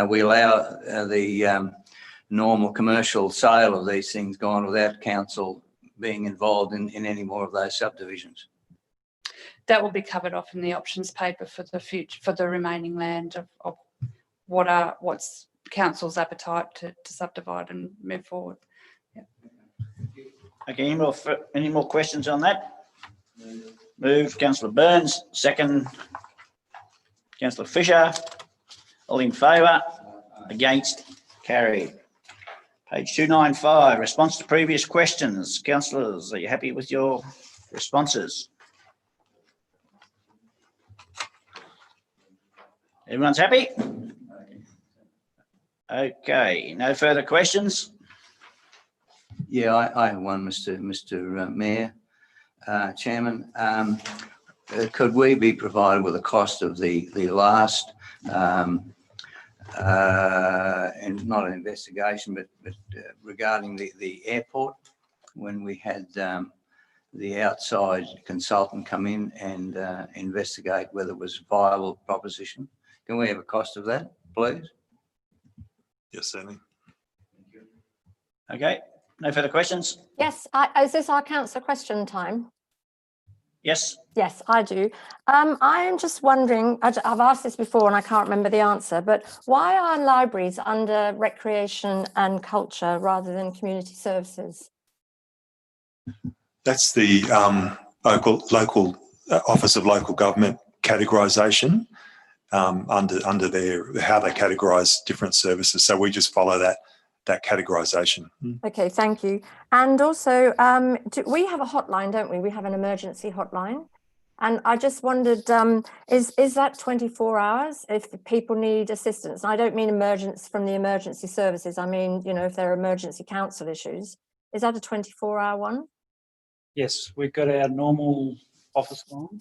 we allow the normal commercial sale of these things go on without council being involved in any more of those subdivisions. That will be covered off in the options paper for the future, for the remaining land of what's council's appetite to subdivide and move forward. Yeah. Okay, any more questions on that? Moved, councillor Burns, second, councillor Fisher. All in favour? Against? Carried. Page 295, response to previous questions. Councillors, are you happy with your responses? Everyone's happy? Okay, no further questions? Yeah, I have one, Mr. Mayor, Chairman. Could we be provided with a cost of the last, and not an investigation, but regarding the airport, when we had the outside consultant come in and investigate whether it was a viable proposition? Can we have a cost of that, please? Yes, certainly. Okay, no further questions? Yes, is this our councillor question time? Yes, Yes, I do. I am just wondering, I've asked this before and I can't remember the answer, but why are libraries under recreation and culture rather than community services? That's the local Office of Local Government categorisation under their how they categorise different services. So we just follow that categorisation. Okay, thank you. And also, we have a hotline, don't we? We have an emergency hotline. And I just wondered, is that 24 hours if people need assistance? I don't mean emergency from the emergency services. I mean, you know, if there are emergency council issues, is that a 24-hour one? Yes, we've got our normal office line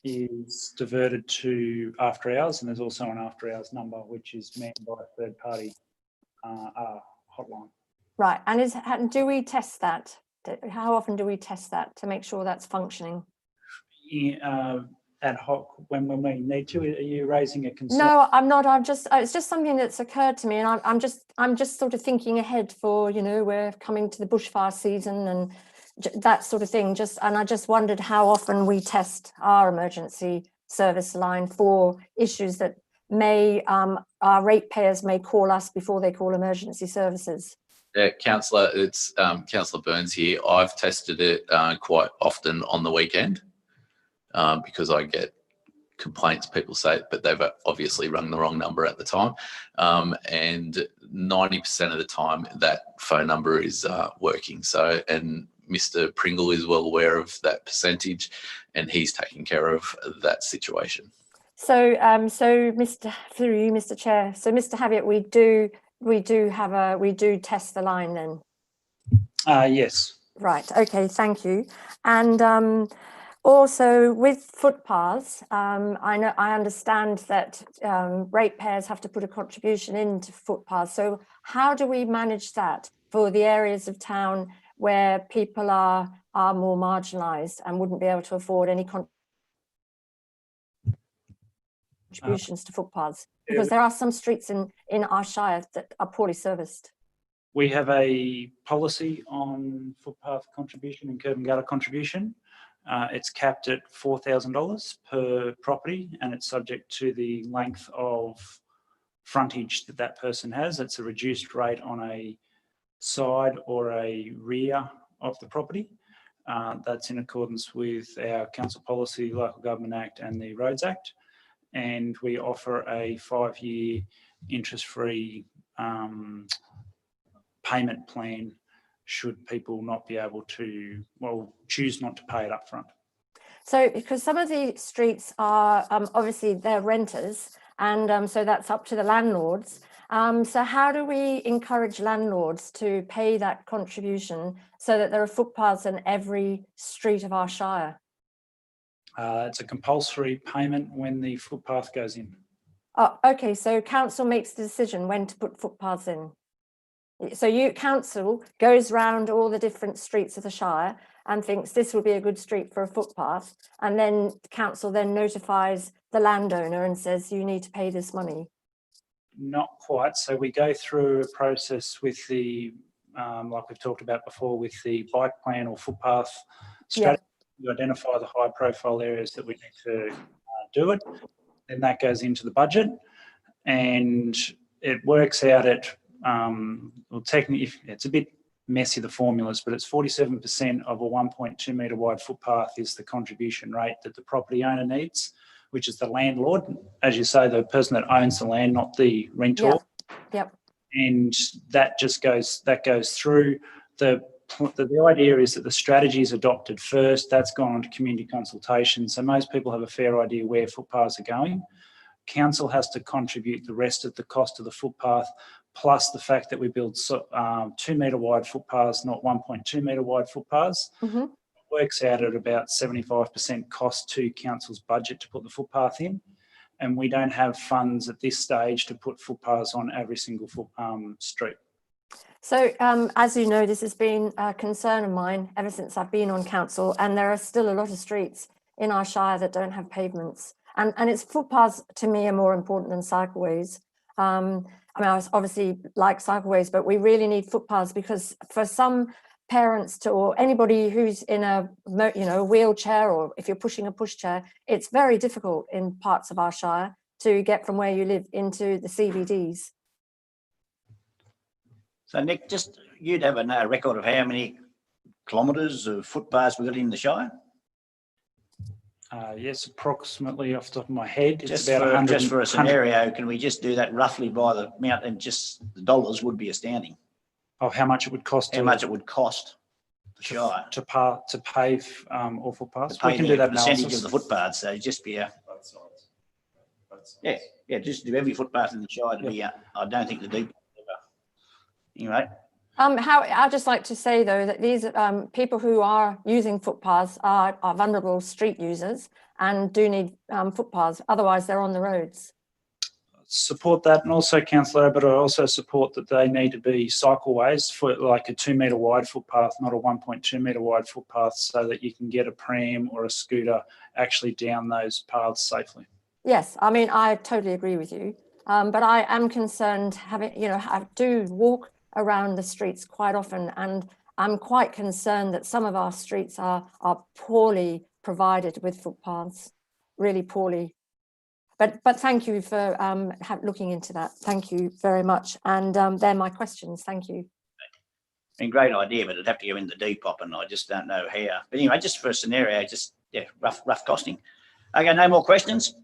is diverted to after hours, and there's also an after hours number which is manned by a third party hotline. Right, and do we test that? How often do we test that to make sure that's functioning? Ad hoc when we need to. Are you raising a concern? No, I'm not. It's just something that's occurred to me, and I'm just sort of thinking ahead for, you know, we're coming to the bushfire season and that sort of thing. And I just wondered how often we test our emergency service line for issues that may our ratepayers may call us before they call emergency services. Yeah, Councillor, it's Councillor Burns here. I've tested it quite often on the weekend because I get complaints, people say, but they've obviously rung the wrong number at the time. And 90% of the time that phone number is working. So, and Mr. Pringle is well aware of that percentage and he's taking care of that situation. So, through you, Mr. Chair. So, Mr. Havitt, we do test the line then. Yes. Right. Okay. Thank you. And also with footpaths, I understand that ratepayers have to put a contribution into footpaths. So, how do we manage that for the areas of town where people are more marginalised and wouldn't be able to afford any contributions to footpaths? Because there are some streets in our shire that are poorly serviced. We have a policy on footpath contribution and curb and gutter contribution. It's capped at $4,000 per property, and it's subject to the length of frontage that person has. It's a reduced rate on a side or a rear of the property. That's in accordance with our council policy, Local Government Act and the Roads Act. and we offer a 5-year interest-free payment plan should people not be able to, well, choose not to pay it up front. So because some of the streets are obviously they're renters, and so that's up to the landlords. So how do we encourage landlords to pay that contribution so that there are footpaths in every street of our shire? It's a compulsory payment when the footpath goes in. Oh, okay, so council makes the decision when to put footpaths in. So council goes round all the different streets of the shire and thinks this would be a good street for a footpath, and then council then notifies the landowner and says you need to pay this money. Not quite. So we go through a process with the, like we've talked about before, with the bike plan or footpath strategy. We identify the high profile areas that we need to do it. Then that goes into the budget, and it works out at, well, technically, it's a bit messy, the formulas, but it's 47% of a 1.2 metre wide footpath is the contribution rate that the property owner needs, which is the landlord, as you say, the person that owns the land, not the rentor. Yep. And that just goes through. The idea is that the strategy is adopted first. That's gone on to community consultation. So most people have a fair idea where footpaths are going. Council has to contribute the rest of the cost of the footpath, plus the fact that we build 2 metre wide footpaths, not 1.2 metre wide footpaths. Mm-hmm. It works out at about 75% cost to council's budget to put the footpath in. And we don't have funds at this stage to put footpaths on every single street. So as you know, this has been a concern of mine ever since I've been on council, and there are still a lot of streets in our shire that don't have pavements. And it's footpaths to me are more important than cycleways. I mean, I obviously like cycleways, but we really need footpaths because for some parents or anybody who's in a wheelchair, or if you're pushing a pushchair, it's very difficult in parts of our shire to get from where you live into the CBDs. So Nick, just you'd have a record of how many kilometres of footpaths we've got in the shire? Yes, approximately off the top of my head. Just for a scenario, can we just do that roughly by the amount, and just the dollars would be astounding. Of how much it would cost. How much it would cost the shire to pave all footpaths. to We pay can the do that percentage analysis. of the footpaths. So just be just do every footpath in the shire to be. I don't think the deep. Anyway. I'd just like to say though that these people who are using footpaths are vulnerable street users and do need footpaths. Otherwise, they're on the roads. Support that, and also, Councillor, but I also support that they need to be cycleways for like a 2 metre wide footpath, not a 1.2 metre wide footpath, so that you can get a pram or a scooter actually down those paths safely. Yes, I mean I totally agree with you, but I am concerned. I do walk around the streets quite often, and I'm quite concerned that some of our streets are poorly provided with footpaths, really poorly. But thank you for looking into that. Thank you very much. And they're my questions. Thank you. Great idea, but it'd have to go in the Depop, and I just don't know how. But anyway, just for a scenario, rough costing. Okay, no more questions.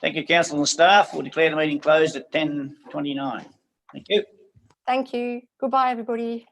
Thank you, council and staff. We'll declare the meeting closed at 10:29. Thank you. Thank you. Goodbye, everybody.